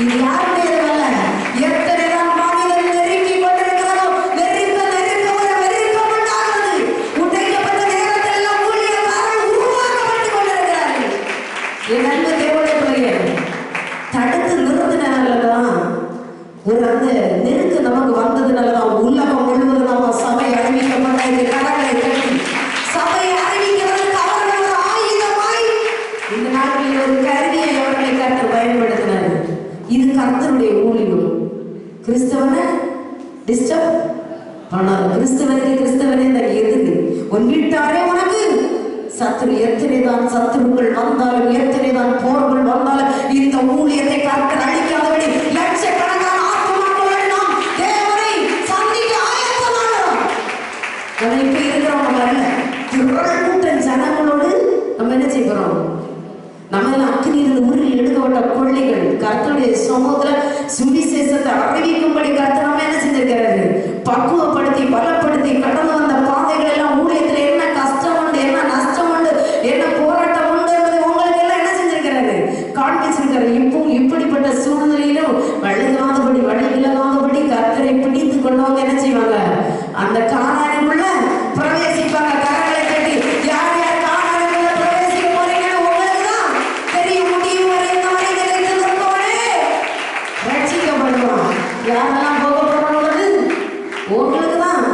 இது யாருடையது அல்ல. எத்தனை தான் மாநிலம் நெருக்கி கொண்டிருக்கிறதோ, வெறுக்க உண்டாகிறது. உடைக்கப்பட்ட நேரத்தில் எல்லாம் ஊழியக்காரர்கள் உருவாக்கப்பட்டு கொண்டிருக்கிறார்கள். என் அன்பு தேவனுடைய பிள்ளையே, தடுத்து நிறுத்தினாலதான் ஒரு அந்த நெருக்கு நமக்கு வந்ததுனாலதான் உலகம் முழுவதும் நம்ம சபை அறிவிக்கப்பட்ட கடலை கட்டி சபை அறிவிக்கிறதுக்கு அவர்கள் ஒரு ஆயுதமாய் இந்த நாட்டில் ஒரு கருவியை அவர்களை கர்த்தர் பயன்படுத்தினார். இது கர்த்தருடைய ஊழியம். கிறிஸ்தவனை டிஸ்டர்ப் பண்ணாது. கிறிஸ்தவனே தான் எதுக்கு உன் வீட்டாரே உனக்கு சத்துரு. எத்தனை தான் சத்துருக்கள் வந்தாலும், எத்தனை தான் போர்கள் வந்தாலும், இந்த ஊழியத்தை கர்த்தர் அழிக்காதபடி லட்சக்கணக்கான ஆத்மாக்களோடு நாம் தேவனை சந்திக்க ஆயத்தமானோம். நம்ம இப்ப இருக்கிறவங்க வரல, திரள் கூட்டம் ஜனங்களோடு நம்ம என்ன செய்கிறோம், நம்ம அக்கினியிலிருந்து உருள் எடுக்கப்பட்ட கொள்ளைகள் கர்த்தருடைய சமூகத்துல சுவிசேஷத்தை அறிவிக்கும்படி கர்த்தர் நம்ம என்ன செஞ்சிருக்கிறாரு, பக்குவப்படுத்தி பலப்படுத்தி கடந்து வந்த பாதைகள் எல்லாம் ஊழியத்துல என்ன கஷ்டம் உண்டு, என்ன நஷ்டம் உண்டு, என்ன போராட்டம் உண்டு என்பதை உங்களுக்கு எல்லாம் என்ன செஞ்சிருக்கிறாரு, காண்பிச்சிருக்கிறாரு. இப்போ இப்படிப்பட்ட சூழ்நிலையிலும் வழியில்லாதபடி கர்த்தரை பிடித்து கொண்டவங்க என்ன செய்வாங்க, அந்த கானானுக்குள்ள பிரவேசிப்பாங்க. கரங்களை கட்டி யார் யார் கானானுக்குள்ள பிரவேசிக்க போறீங்கன்னு உங்களுக்கு தான் தெரியும். முடியும் வரை இந்த மாதிரி நிலைத்திருப்பவனே ரட்சிக்கப்படுவான். யாரெல்லாம் போக போறவங்க உங்களுக்கு தான்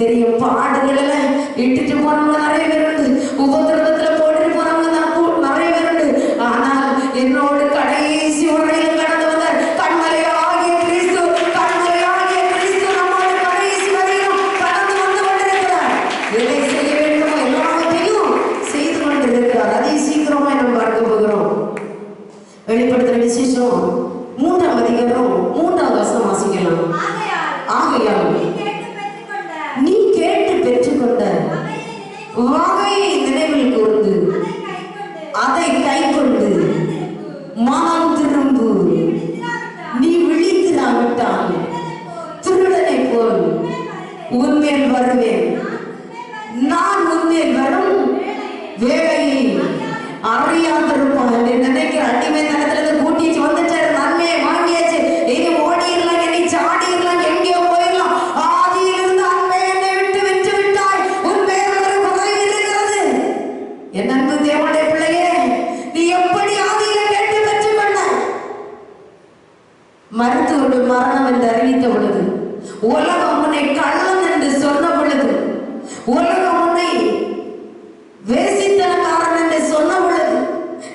தெரியும். பாடுகளில் இட்டுட்டு போறவங்க நிறைய பேர் உண்டு, உபதிரவத்துல போட்டுட்டு போறவங்க தான் நிறைய பேர் உண்டு. ஆனால் என்னோடு கடைசி உரையில் கடந்து வந்த கண்மலையாகிய கிறிஸ்து நம்மோடு கடைசி வரையிலும் கடந்து வந்து கொண்டிருக்கிறார். எதை செய்ய வேண்டுமோ எல்லாவற்றையும் செய்து கொண்டிருக்கிறார். அதை சீக்கிரமா நம்ம பார்க்க போகிறோம். வெளிப்படுத்துற விசேஷம் 3ஆம் அதிகாரம் 3ஆவது வசனம் வாசிக்கலாம். ஆகையால் நீ கேட்டு பெற்றுக்கொண்ட வகையை நினைவில் கூர்ந்து அதை கை கொண்டு மனம் திரும்பு. நீ விழித்திராவிட்டால் திருடனை போல் உன்மேல் வருவேன். நான் உன்மேல் வரும் வேலையை அறியாதிருப்பான் என்று நினைக்கிற அடிமை தனத்துல கூட்டிட்டு வந்துட்டாரு. நன்மையை வாங்கியாச்சு, இனி ஓடிடலாம், இனி சாடிடலாம், எங்கேயோ போயிடலாம். ஆதியிலிருந்து அன்பை என்னை விட்டு விட்டாய், உன் மேல் ஒரு குறை இருக்கிறது. என் அன்பு தேவனுடைய பிள்ளையே, நீ எப்படி ஆதியில கேட்டு பெற்றுக்கொண்ட? மருத்துவர்கள் மரணம் என்று அறிவித்த பொழுது, உலகம் உன்னை கள்ளன் என்று சொன்ன பொழுது, உலகம் உன்னை வேசித்தனக்காரன் என்று சொன்ன பொழுது,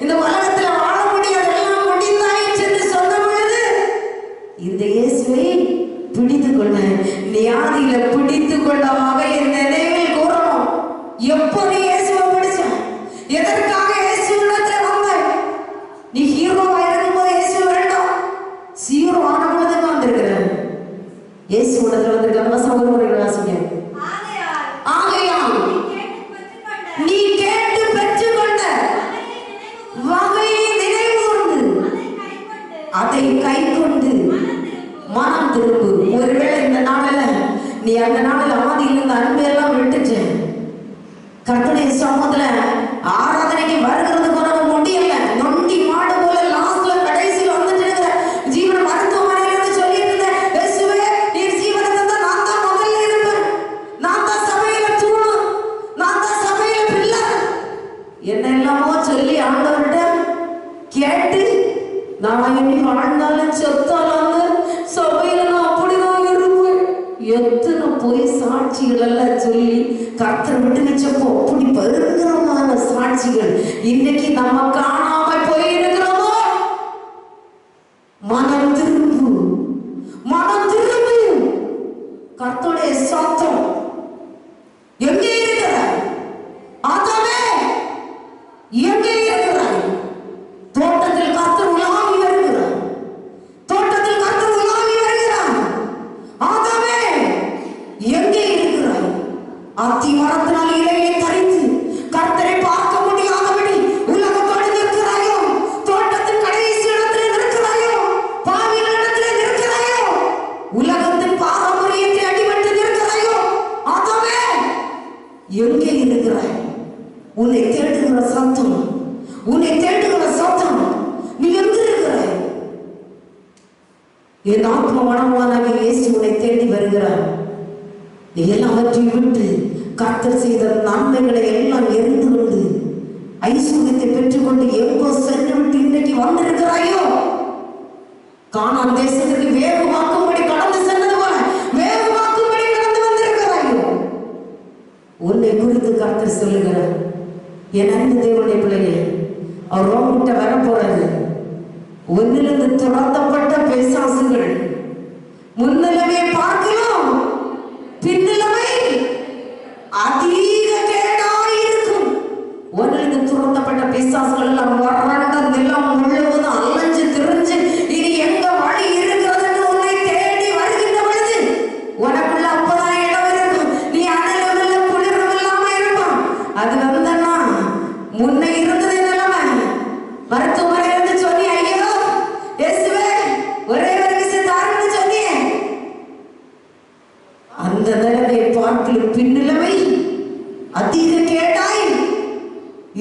இந்த உலகத்துல வாழ முடியாது, எல்லாம் முடிந்தாயிற்று என்று சொன்ன பொழுது, இந்த இயேசுவை பிடித்து கொள்ள, நீ ஆதியில பிடித்து கொண்ட வகையை நினைவில் கூறணும். எப்போ நீ இயேசுவை பிடிச்ச, எதற்காக இயேசு உள்ளத்துல வந்தாய்? நீ ஹீரோவா இருக்கும்போது இயேசு வேண்டாம், ஹீரோ ஆன பொழுதுதான் வந்திருக்கிற. இயேசு உள்ளத்துல வந்திருக்க வசனம் ஒரு முறை வாசிங்க. ஆகையால் நீ கேட்டு பெற்றுக்கொண்ட வகையை நினைவுகூர்ந்து அதை கை கொண்டு மனம் திரும்பு. ஒருவேளை இந்த நாளில் நீ அந்த நாளில் ஆதியிலிருந்து அன்பையெல்லாம் விட்டுச்சு, கர்த்தருடைய சமூகத்துல ஆராதனைக்கு வருகிறதுக்கு உனக்கு முடியல, நொண்டி மாடு போல லாஸ்ட்ல கடைசியில் வந்துட்டு இருக்கிற ஜீவன மருத்துவமனையில சொல்லி இருந்த இயேசுவே நீர் ஜீவனை தந்தா நான் தான் முதல்ல இருப்பேன், நான் தான் சபையில தூணு, நான் தான் சபையில பிள்ளை என்ன எல்லாமோ சொல்லி ஆண்டவர்கிட்ட கேட்டு, நான் இனி வாழ்ந்தாலும் செத்தாலும் சபையில நான் அப்படிதான் இருப்பேன், எத்தனை போய் சாட்சிகள் எல்லாம் சொல்லி கர்த்தர் விட்டு நிச்சப்போ அப்படி பயங்கரமான சாட்சிகள் இன்னைக்கு நம்ம காணாம போயிருக்கிறோமோ. மனம் திரும்பு, மனம் திரும்பு. கர்த்தருடைய சத்தம் எங்கே இருக்கிறார்? ஆதாமே எங்கே இருக்கிறார்? தோட்டத்தில் என் ஆத்ம மனவானாக இயேசு உன்னை தேடி வருகிறார். நீ எல்லாவற்றையும் விட்டு கர்த்தர் செய்த நன்மைகளை எல்லாம் எரிந்து கொண்டு ஐஸ்வர்யத்தை பெற்றுக்கொண்டு எங்கோ சென்று விட்டு இன்றைக்கு வந்திருக்கிறாயோ? கானான் தேசத்திற்கு வேகமாக்கும்படி கடந்து சென்றது போல வேகமாக்கும்படி கடந்து வந்திருக்கிறாயோ? உன்னை குறித்து கர்த்தர் சொல்லுகிறார், என் அன்பு தேவனுடைய பிள்ளையே, அவர் உன்கிட்ட வர போறது ஒன்னிலிருந்து துரத்தப்பட்ட பிசாசுகள் முன்னிலமே பார்க்கலாம், பின்னிலமே அதிக கேடாயிருக்கும். ஒன்னிலிருந்து துரத்தப்பட்ட பிசாசுகள் எல்லாம் வறண்ட நிலம் முழுவதும் அலைஞ்சு திரிஞ்சு இனி எங்க வழி இருக்கிறது என்று உன்னை தேடி வருகின்ற பொழுது உனக்குள்ள அப்பதான் இடம் இருக்கும். நீ அனலும் இல்லை குளிரும் இல்லாம இருப்பான். அது வந்தன்னா முன்ன இருந்தது நிலைமை மருத்துவமனை இருந்து சொல்லி ஐயோ இயேசுவே ஒரே ஒரு விஷயம் தாருன்னு சொன்னியே, அந்த நிலைமை பார்க்கலும் பின்னிலைமை அதிக கேடாய்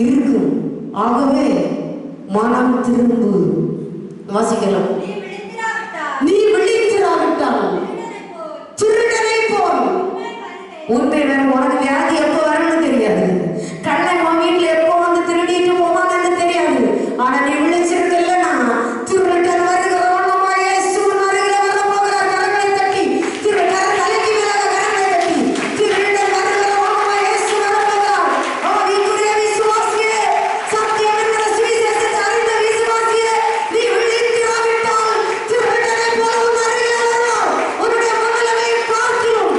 இருக்கும். ஆகவே மனம் திரும்பு. வாசிக்கலாம். நீ விழித்திராவிட்டால் திருடனை போல். உன்னை வேற உனக்கு வியாதி எப்போ வரணும்னு தெரியாது, கண்ணன் உன் வீட்டுல எப்போ வந்து திருடிட்டு போவாங்கன்னு தெரியாது. ஆனா நீ விழிச்சிருக்கலன்னா திருடன் வருகிறவனமா இயேசுவின் அருகில வர போகிறார். கரங்களை தட்டி திருடன் தலைக்கு மேல கரங்களை தட்டி திருடன் வருகிறவனமா இயேசு வர போகிறார். ஆவிக்குரிய விசுவாசியே, சத்தியம் என்கிற சுவிசேஷத்தை அறிந்த விசுவாசியே, நீ விழித்திராவிட்டால் திருடனை போல உன் அருகில வருவார். உன்னுடைய மனநிலையை பார்க்கிறோம்.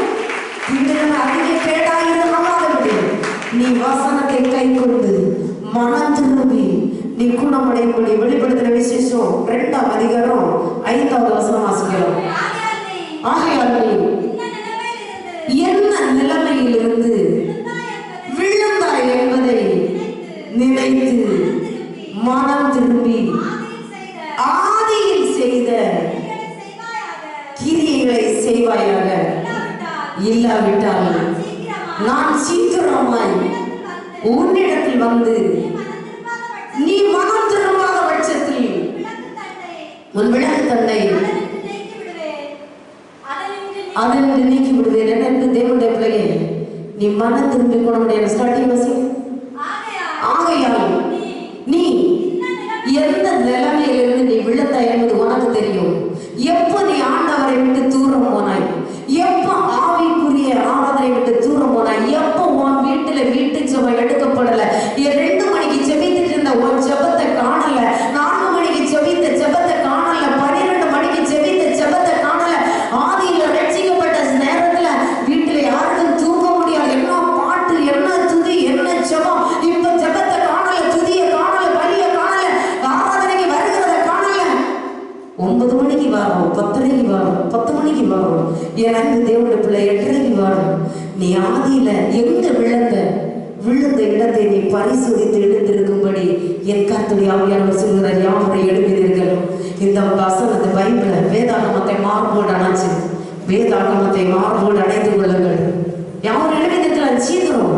பின்னிலைமை அதிக கேடாயிருக்காதபடி நீ வசனத்தை கை கொண்டு மனம் திரும்பி நீ குணமடையும்படி வெளிப்படுத்தின விசேஷம் 2ஆம் அதிகாரம் 5வது வசனம் வாசிக்கலாம். ஆகையால் நீ என்ன நிலைமையிலிருந்து விழுந்தாய் என்பதை நினைத்து மனம் திரும்பி ஆதியில் செய்த கிரியைகளை செய்வாயாக. இல்லாவிட்டால் நான் சீக்கிரமாய் உன்னிடத்தில் வந்து நீ மனம் திரும்பாத பட்சத்தில் உன் விளக்கு தன்னை அதிலிருந்து நீக்கி விடுவேன். எனக்கு தேவனுடைய பிள்ளையே, நீ மனம் திரும்பி குணமுடைய ஸ்டார்டிங் வசி. ஆகையால் நீ எந்த நிலைமையிலிருந்து நீ விழுந்தாய் என்பது உனக்கு தெரியும். எப்போ நீ ஆண்டவரை விட்டு தூரம் போனாய், எப்போ ஆவிக்குரிய ஆராதனை விட்டு தூரம் போனாய், எப்போ உன் வீட்டுல வீட்டு ஜெபம் எடுக்கப்படல, 2 மணிக்கு ஜெபித்துட்டு இருந்த உன் ஜெபத்தை காணல, 4 மணிக்கு ஜெபித்த ஜெபத்தை காணல, 12 மணிக்கு ஜெபித்த ஜெபத்தை காணல, ஆதியில ரட்சிக்கப்பட்ட நேரத்துல வீட்டுல யாருக்கும் தூங்க முடியாது, என்ன பாட்டு, என்ன துதி, என்ன ஜெபம், இப்ப ஜெபத்தை காணல, துதியை காணல, பலியை காணல, ஆராதனைக்கு வருகிறத காணல. 9 மணிக்கு வரும், 10:30 வரும், 10 மணிக்கு வரும். என் அன்பு தேவனுடைய பிள்ளை 8:30 வரும். நீ ஆதியில எங்க விழுந்த இடத்தை நீ பரிசோதித்து எடுத்திருக்கும்படி என் கர்த்தருடைய ஆவியானவர் சொல்கிறார். யாவரை எழுப்பினீர்கள். இந்த வசனத்தை பைபிள வேதாகமத்தை மார்போடு அணைச்சு, வேதாகமத்தை மார்போடு அணைத்து கொள்ளுங்கள். யாரும் எழுப்பினீர்கள் சீக்கிரம்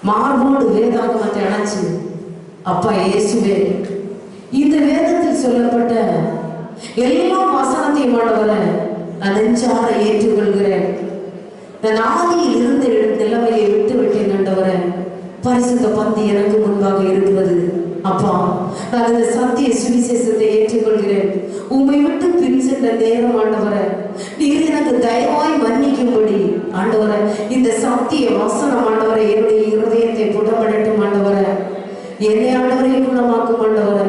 மார்போடு வேதாகமத்தை அணைச்சு, அப்பா இயேசுவே, இந்த வேதத்தில் சொல்லப்பட்ட எல்லா வசனத்தையும் ஆண்டவரை நான் நெஞ்சார ஏற்றுக்கொள்கிறேன். நான் ஆதியில் இருந்து நிலைமையை விட்டு விட்டேன் ஆண்டவரை. பரிசுத்த பந்தி எனக்கு முன்பாக இருக்கிறது. அப்பா, நான் இந்த சத்திய சுவிசேஷத்தை ஏற்றுக்கொள்கிறேன். உம்மை விட்டு பின் சென்ற நேரம் ஆண்டவரை நீர் எனக்கு தயவாய் மன்னிக்கும்படி ஆண்டவரை இந்த சத்திய வசனம் ஆண்டவரை என்னுடைய இருதயத்தை புடப்படட்டும் ஆண்டவரை. என்னை ஆண்டவரை குணமாக்கும் ஆண்டவரை,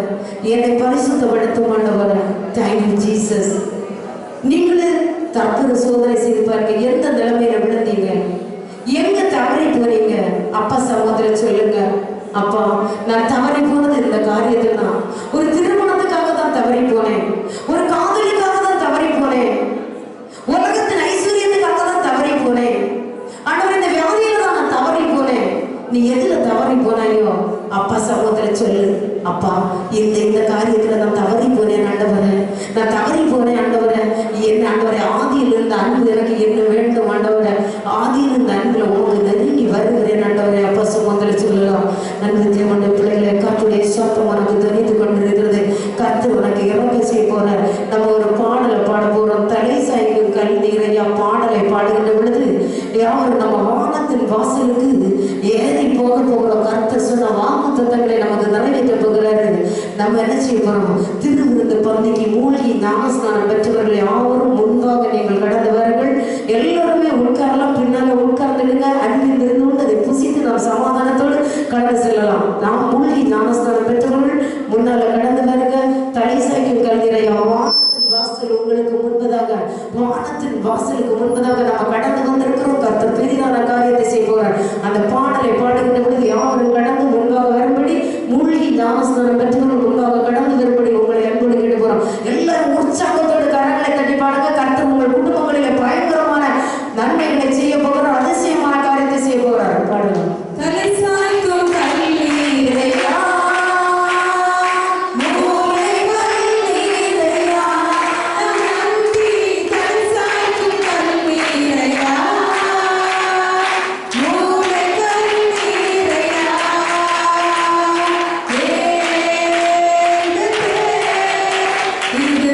என்னை பரிசுத்தப்படுத்தும் ஆண்டவரை. Thank you Jesus. நீங்களே தற்போது சோதனை செய்து பாருங்க. எந்த நிலைமையில விழுந்தீங்க, எங்க தவறி போறீங்க, அப்பா சகோதரர் சொல்லுங்க. அப்பா, நான் தவறி போனது இந்த காரியத்தில் தான். ஒரு திருமணத்துக்காக தான் தவறி போனேன், ஒரு காதலுக்காக தான் தவறி போனேன், உலகத்தின் ஐஸ்வர்யத்துக்காக தான் தவறி போனேன், ஆண்டவர் இந்த வியாதியில தான் நான் தவறி போனேன். நீ எதுல தவறி போனாயோ அப்பா சகோதரர் சொல்லு. அப்பா, இந்த காரியத்துல நான் தவறி போனேன் ஆண்டவரே, நான் தவறி போனேன் ஆண்டவரே. என்ன ஆண்டவரே, ஆதியில் இருந்த அன்பு எனக்கு என்ன வேண்டும் ஆண்டவரே, ஆதியில் இருந்த அன்புல உங்களுக்கு நெருங்கி வருகிறேன் ஆண்டவரே. அப்பா சகோதரர் சொல்லலாம். நன்றி தேவனுடைய பிள்ளைகளை, கர்த்தருடைய சத்தம் உனக்கு தெரிந்து கொண்டிருக்கிறது. கர்த்தர் உனக்கு இறக்க செய்ய போற அற்புதங்களை நமக்கு நிறைவேற்ற போகிறாரு. நம்ம என்ன செய்ய போறோம்? திருவிருந்து பந்திக்கு மூழ்கி ஞானஸ்நானம் பெற்றவர்கள் யாவரும் முன்பாக நீங்கள் கடந்து வாருங்கள். எல்லாருமே உட்காரலாம், பின்னால உட்கார்ந்துடுங்க. அன்பில் இருந்து கொண்டு அதை புசித்து நாம் சமாதானத்தோடு கடந்து செல்லலாம். நாம் மூழ்கி ஞானஸ்நானம் பெற்றவர்கள் முன்னால கடந்து வருங்க. தலை சாய்க்கும் கல்விரையா வாசல் உங்களுக்கு முன்பதாக, வானத்தின் வாசலுக்கு முன்பதாக நாம் கடந்து வந்திருக்கிறோம். கர்த்தர் பெரிதான காரியத்தை செய்ய போகிறார். அந்த பாடலை பாடுகின்ற பொழுது யாவரும் கடந்து முன்பாக வரும்படி, மூழ்கி ஞானஸ்நானம் பெற்றவர்கள் முன்பாக கடந்து வரும்படி உங்களை அன்போடு கேட்டு போறோம். எல்லாரும் உற்சாகத்தோடு கரங்களை தட்டி பாடுங்க. கர்த்தர் உங்கள் குடும்பங்களிலே பயங்கரமான நன்மைகளை செய்ய போகிறார். அதிசயமான காரியத்தை செய்ய போகிறார். பாடுங்க. தலை சாய்க்கும் கல்விரையா இது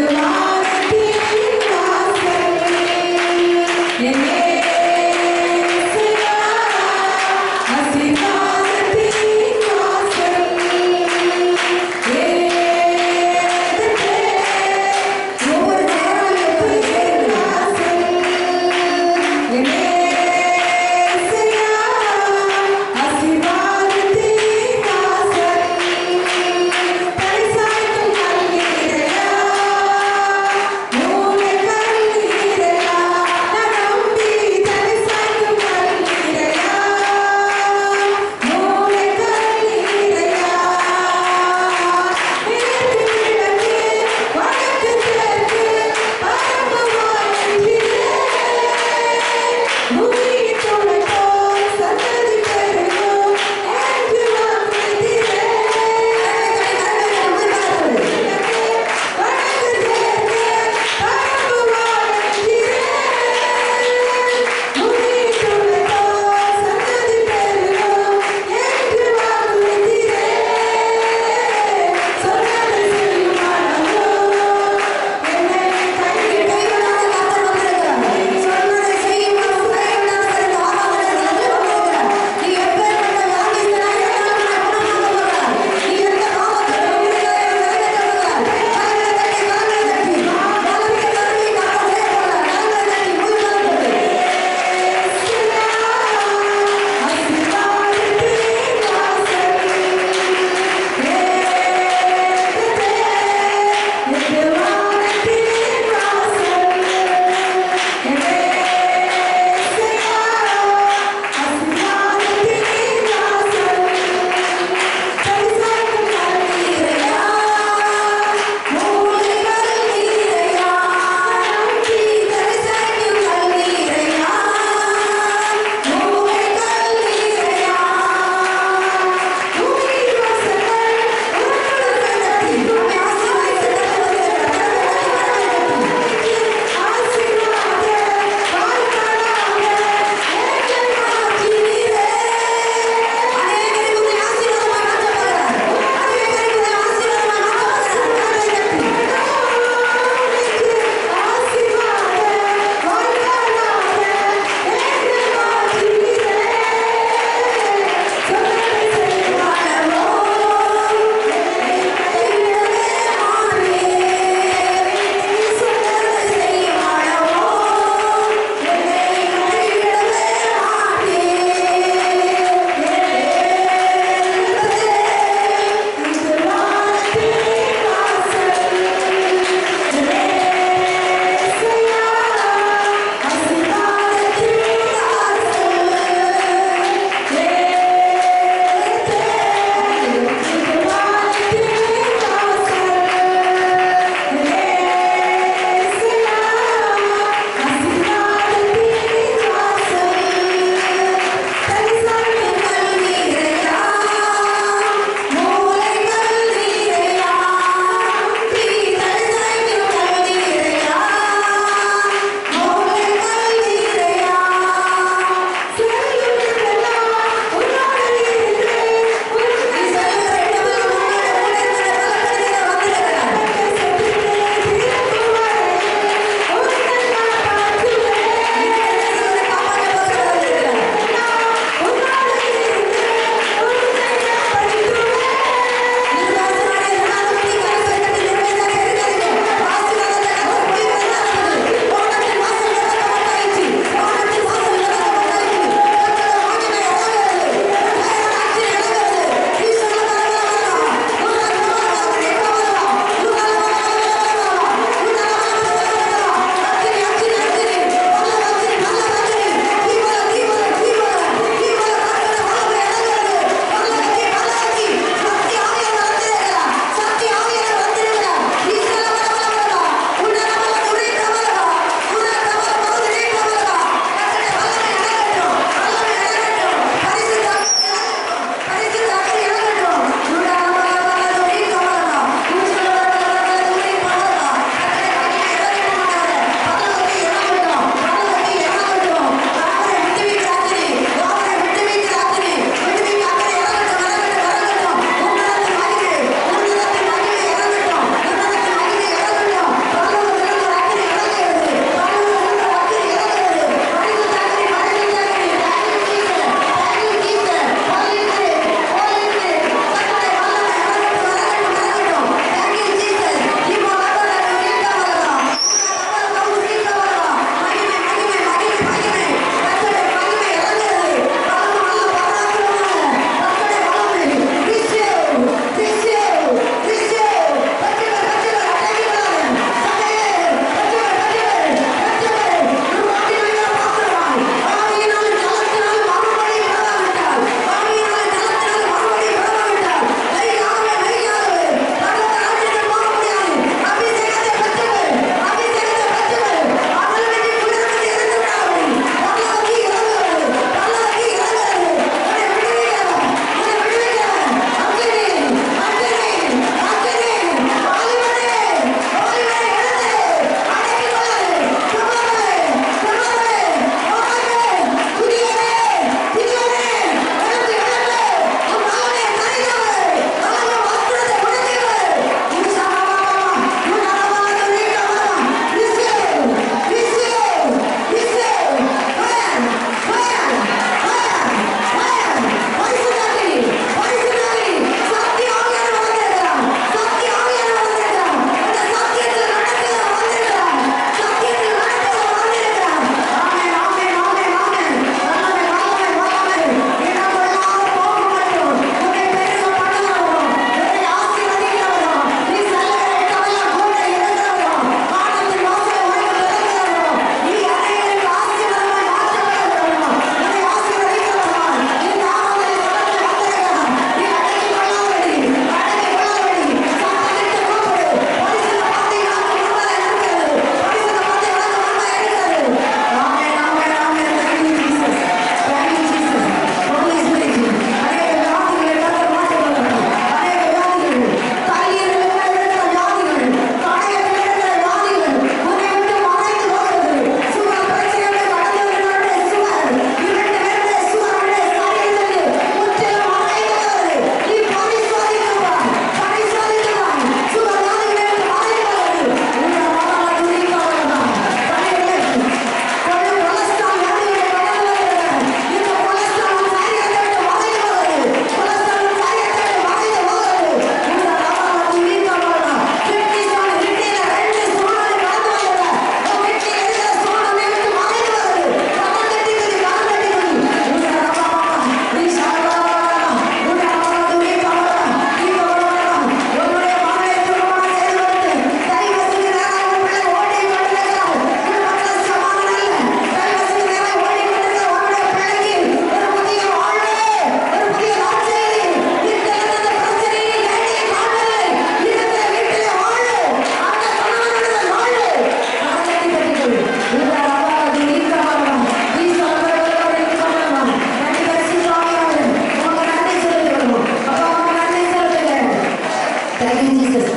தேங்க்யூ ஜீசஸ்.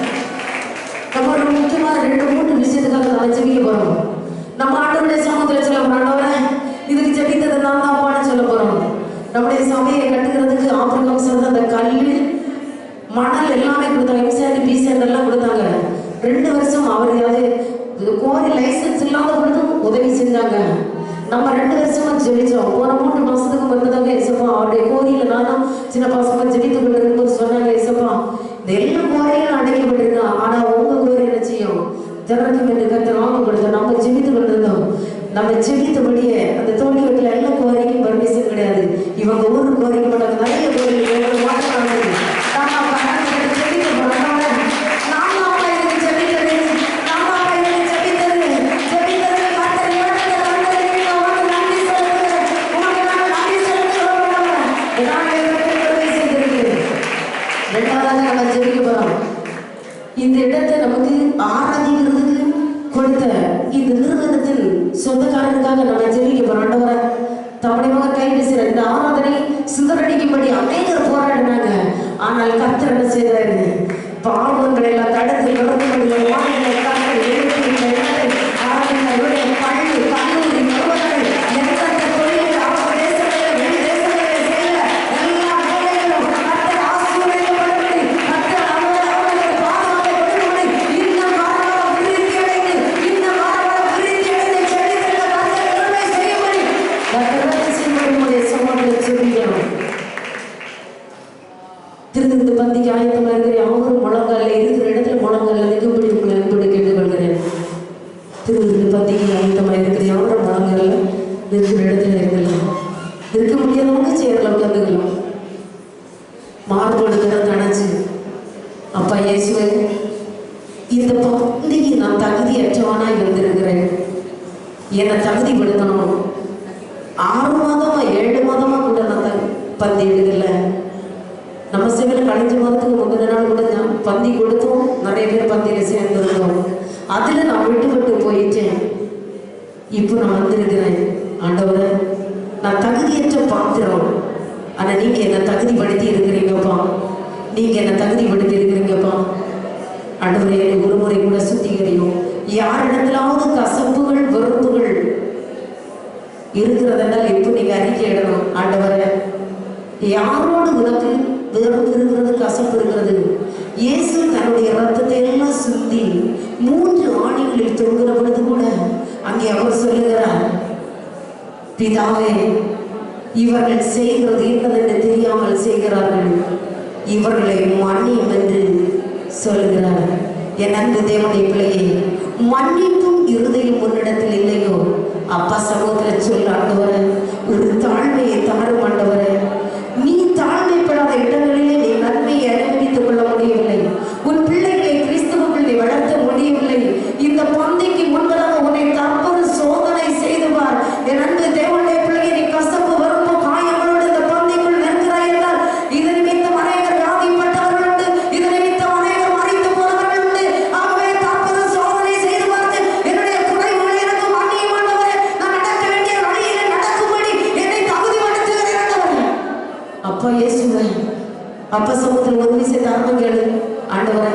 நம்ம ஒரு முக்கியமான 2-3 விஷயத்துக்காக நம்ம ஜெபிக்க போறோம். நம்ம ஆண்டவருடைய சமூகத்தில் சொல்ல ஆண்டவரே இதுக்கு ஜெபித்தது நான் தான்ப்பான்னு சொல்ல போறோம். நம்முடைய சபையை கட்டுக்கிறதுக்கு ஆபிரகாம் சொன்ன அந்த கல்லு மணல் எல்லாமே கொடுத்தாங்க. எம்சாண்ட் பீசாண்ட் எல்லாம் கொடுத்தாங்க. 2 வருஷம் அவர் அது கோரி லைசன்ஸ் இல்லாத பொழுதும் உதவி செஞ்சாங்க. நம்ம 2 வருஷமா ஜெபிச்சோம். போன 3 மாசத்துக்கு முன்னதாக ஏசப்பா அவருடைய கோரியில நானும் சின்ன பசங்க ஜெபித்து கொண்டிருக்கும்போது சொன்னாங்க, ஏசப்பா இந்த எல்லா கோரியும் அடைக்கப்பட்டிருக்கா, ஆனா உங்க கோரி என்ன செய்யும் திறக்கும் என்று கருத்து வாங்க கொடுத்தோம். நம்ம ஜெபித்து கொண்டிருந்தோம். நம்ம ஜெபித்தபடியே அந்த தோண்டி வீட்டில் எல்லா கோரிக்கும் பர்மிஷன் கிடையாது. இவங்க ஊரு கோரிக்க மாட்டாங்க. நிறைய கோரிக்கை மாட்டாங்க. இந்த இடத்தை நமக்கு ஆராதிக்கிறதுக்கு கொடுத்த இந்த நிறுவனத்தின் சொந்தக்காரனுக்காக நம்ம ஜெபிக்க போறோம். ஆண்டவரே தவணையாக கை வீசுற இந்த ஆராதனை சிதறடிக்கும்படி அநேகர் போராடினாங்க. ஆனால் கர்த்தர் என்ன செய்தாரு? பாவங்களை எல்லாம் தடுத்து கடந்து திருந்த பந்திக்கு ஆயத்தமா இருக்கிற யாரும் முழங்கால இருக்கிற இடத்துல முழங்கால நிற்கும்படி உங்களை அன்போடு கேட்டுக்கொள்கிறேன். திருந்த பந்திக்கு ஆயத்தமா இருக்கிற யாரும் முழங்கால இருக்கிற இடத்துல இருக்கலாம். இருக்க முடியாதவங்க சேர்ல உட்காந்துக்கலாம். மார்போடு திறந்து அணைச்சு, அப்பா இயேசுவே இந்த பந்திக்கு நான் தகுதியற்றவனாய் வந்திருக்கிறேன். என்னை தகுதிப்படுத்தணும். 6 மாதமா 7 மாதமா கூட நான் பந்தி எடுக்கல. நம்ம சேவையில் 5 மாதத்துக்கு முந்தின நாள் கூட பந்தி கொடுத்தோம். நிறைய பேர் பந்தியில் சேர்ந்துருந்தோம். அதில் நான் விட்டு போயிட்டேன். இப்போ நான் வந்திருக்கிறேன். ஆண்டவரை நான் தகுதியற்ற பாத்திரம், ஆனால் நீங்கள் என்னை தகுதிப்படுத்தி இருக்கிறீங்கப்பா. நீங்கள் என்னை தகுதிப்படுத்தி இருக்கிறீங்கப்பா. ஆண்டவரை என்னை ஒரு முறை கூட சுத்திகரியும். யாரிடத்திலாவது கசப்புகள் வெறுப்புகள் இருக்கிறதென்றால் இப்போ நீங்கள் அறிக்கை இடணும். ஆண்டவரை யாரோடு உனக்கு வெறுப்பு இருக்கிறது, கசப்பு இருக்கிறது? இயேசு தன்னுடைய ரத்தத்தை எல்லாம் சுத்தி 3 ஆணிகளில் தொங்குற பொழுது கூட அங்கே அவர் சொல்லுகிறார், பிதாவே இவர்கள் செய்கிறது என்னதென்று தெரியாமல் செய்கிறார்கள், இவர்களை மன்னியும் என்று சொல்லுகிறார். என் அன்பு தேவனுடைய பிள்ளையே, மன்னிப்பும் இருதயம் முன்னிடத்தில் இல்லையோ அப்பா சமூகத்தில் சொல்ல ஆண்டவரே ஒரு தாழ்மையை தாரும் ஆண்டவரே. நீ தாழ்மைப்படாத இடங்களிலே நீ நன்மையை அனுபவித்துக் கொள்ள முடியவில்லை. உன் பிள்ளைகளை கிறிஸ்துவுக்குள் நீ வளர்த்த முடியவில்லை. இந்த பந்திக்கு முன்பதாக உன்னை தற்போது சோதனை செய்துவார். என் அன்பு தேவனுடைய பிள்ளையை, நீ கசப்பு வெறுப்பு காயங்களோடு இந்த பந்திக்குள் நிற்கிறாய் என்றால் இதன் நிமித்தம் அநேகர் வியாதிப்பட்டவர்கள் உண்டு. இதன் நிமித்தம் அநேகர் மறித்து போனவர்கள் உண்டு. ஆகவே தற்போது சோதனை செய்து பார்த்து என்னுடைய குறைவுகளை எனக்கு மன்னியும் ஆண்டவரே. நான் நடக்க வேண்டிய வழியிலே நடக்கும்படி என்னை தகுதிப்படுத்துகிறேன் ஆண்டவரே. அப்பா இயேசுவே, அப்பா சமூகத்தில் ஒரு விஷயத்தை ஆரம்பம் கேளு. ஆண்டவரே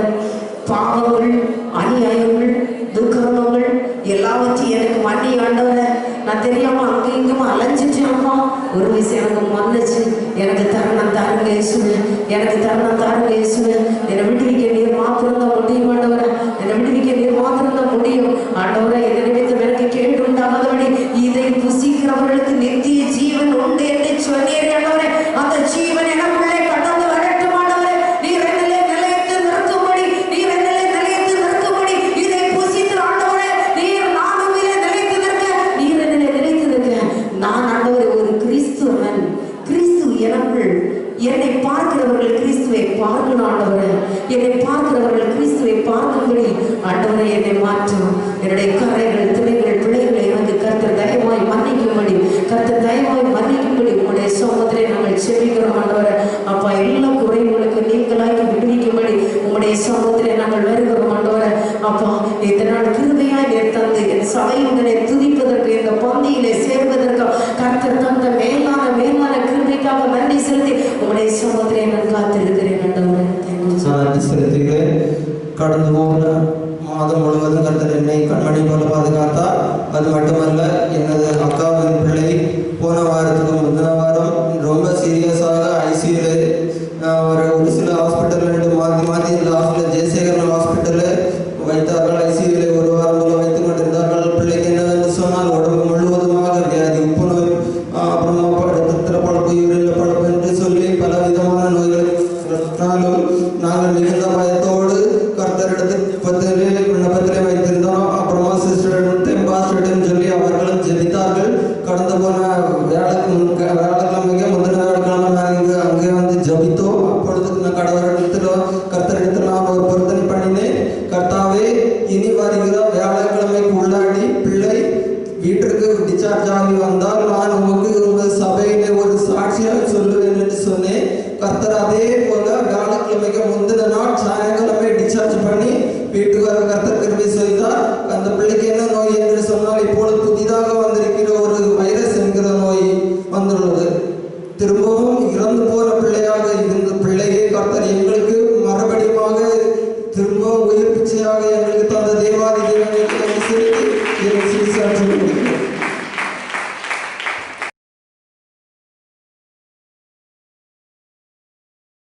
பாவங்கள், அநியாயங்கள், துக்கரங்கள் எல்லாவற்றையும் எனக்கு மன்னி ஆண்டவரே. நான் தெரியாம அங்கே இங்குமா அலைஞ்சிட்டேன்ப்பா. ஒரு விஷயம் எனக்கு மன்னிச்சு எனக்கு தருணம் தாருங்க இயேசுவே. எனக்கு தருணம் தாருங்க இயேசுவே. என்னை விடுவிக்க நீர் மாத்திரம் தான் முடியும் ஆண்டவரே. என்னை விடுவிக்க நீர் மாத்திரம் தான் முடியும் ஆண்டவரே. இந்த நிமித்தம் எனக்கு கேட்டு உண்டாகாதபடி இதை புசிக்கிறவர்களுக்கு நித்திய ஜீவன் உண்டு என்று சொன்னீர் ஆண்டவரே. அந்த ஜீவன் எனக்குள்ளே கடந்து வரட்டும் ஆண்டவரே. நீர் என்னிலே நிலைத்து நிற்கும்படி, நீர் என்னிலே நிலைத்து நிற்கும்படி இதை புசித்து ஆண்டவரே நீர் நானும் நிலைத்து நிற்க, நீர் என்னிலே நிலைத்து நிற்க. நான் ஆண்டவரே ஒரு கிறிஸ்துவன். கிறிஸ்து எனக்குள், என்னை பார்க்கிறவர்கள் கிறிஸ்துவை பார்க்கணும் ஆண்டவரே. என்னை பார்க்கிறவர்கள் கிறிஸ்துவை பார்க்கும்படி ஆண்டவரை என்னை மாற்றும். என்னுடைய கரைகள், திரைகள், பிழைகளை எனக்கு கர்த்தர் தயவாய் மன்னிக்கும்படி, கர்த்தர் தயவாய் மன்னிக்கும்படி உங்களுடைய சமூகத்திலே நாங்கள் செபிக்கிறோம் ஆண்டவரே. அப்பா எல்லா குறைகளுக்கு நீங்களாக்கி விடுவிக்கும்படி உங்களுடைய சமூகத்திலே நாங்கள் வருகிறோம் ஆண்டவரே. அப்பா இந்த நாள் கிருபையாய் நீர் தந்து என் சபையுடனே துதிப்பதற்கு, இந்த பந்தியிலே சேர்வதற்கு கர்த்தர் தந்த மேலான கிருபைக்காக நன்றி செலுத்தி உங்களுடைய சமூகத்திலே நான் காத்திருக்கிறேன் ஆண்டவரே. நான் நன்றி செலுத்துகிறேன். கடந்து போன மாதம் முழுவதும் கர்த்தர் என்னை கண்மணி போல பாதுகாத்தார். அது மட்டுமல்ல, எனது அக்காவின் பிள்ளை போன வாரத்துக்கு முந்தின வாரம் ரொம்ப சீரியஸாக ஐசியூவில் ஒரு சில ஹாஸ்பிட்டல் மாற்றி இந்த ஹாஸ்பிட்டல் ஜெயசேகரன் ஹாஸ்பிட்டலில் வைத்தார்கள். ஐசியூவில் ஒரு வாரம் போல வைத்துக் கொண்டிருந்தார்கள். பிள்ளைக்கு என்னவென்று சொன்னால் உடம்பு முழுவதுமாக வியாதி, உப்பு நோய், அப்புறமா ரத்தத்தில் பழப்பு, யூரின்ல பழப்பு என்று சொல்லி பல விதமான நோய்கள். நாங்கள் மிகுந்த பயத்தோடு கர்த்தரிடத்தில் விண்ணப்பத்திலே வைத்திருந்தோம். அப்புறமா சிஸ்டர் பாஸ்டர்ன்னு சொல்லி அவர்களும் ஜெபித்தார்கள். கடந்து போன வியாழக்கிழமைக்கு முந்தின வியாழக்கிழமை நாங்கள் அங்கே வந்து ஜபித்தோம். அப்பொழுது நான் கர்த்தரிடத்தில் நான் ஒரு பொருத்தனை பண்ணினேன். கர்த்தாவே, இனி வருகிற வியாழக்கிழமைக்கு உள்ளாடி பிள்ளை வீட்டிற்கு டிஸ்சார்ஜ் ஆகி வந்தால் நான் உங்கள் சபையிலே ஒரு சாட்சியாக சொல்லுவேன் என்று சொன்னேன். கர்த்தர் அதே போல வியாழக்கிழமைக்கு முந்தின நாள் சாயங்காலமே டிஸ்சார்ஜ் பண்ணி வீட்டுக்கு வர கர்த்தர் கிருபை செய்தார். அந்த பிள்ளைக்கு என்ன நோய் என்று சொன்னால், இப்பொழுது புதிதாக வந்திருக்கிற ஒரு வைரஸ் என்கிற நோய் வந்துள்ளது. திரும்பவும் இறந்து போன பிள்ளையாக இருந்த பிள்ளையை கர்த்தர் எங்களுக்கு மறுபடியும் திரும்பவும் உயிர் பிச்சையாக எங்களுக்கு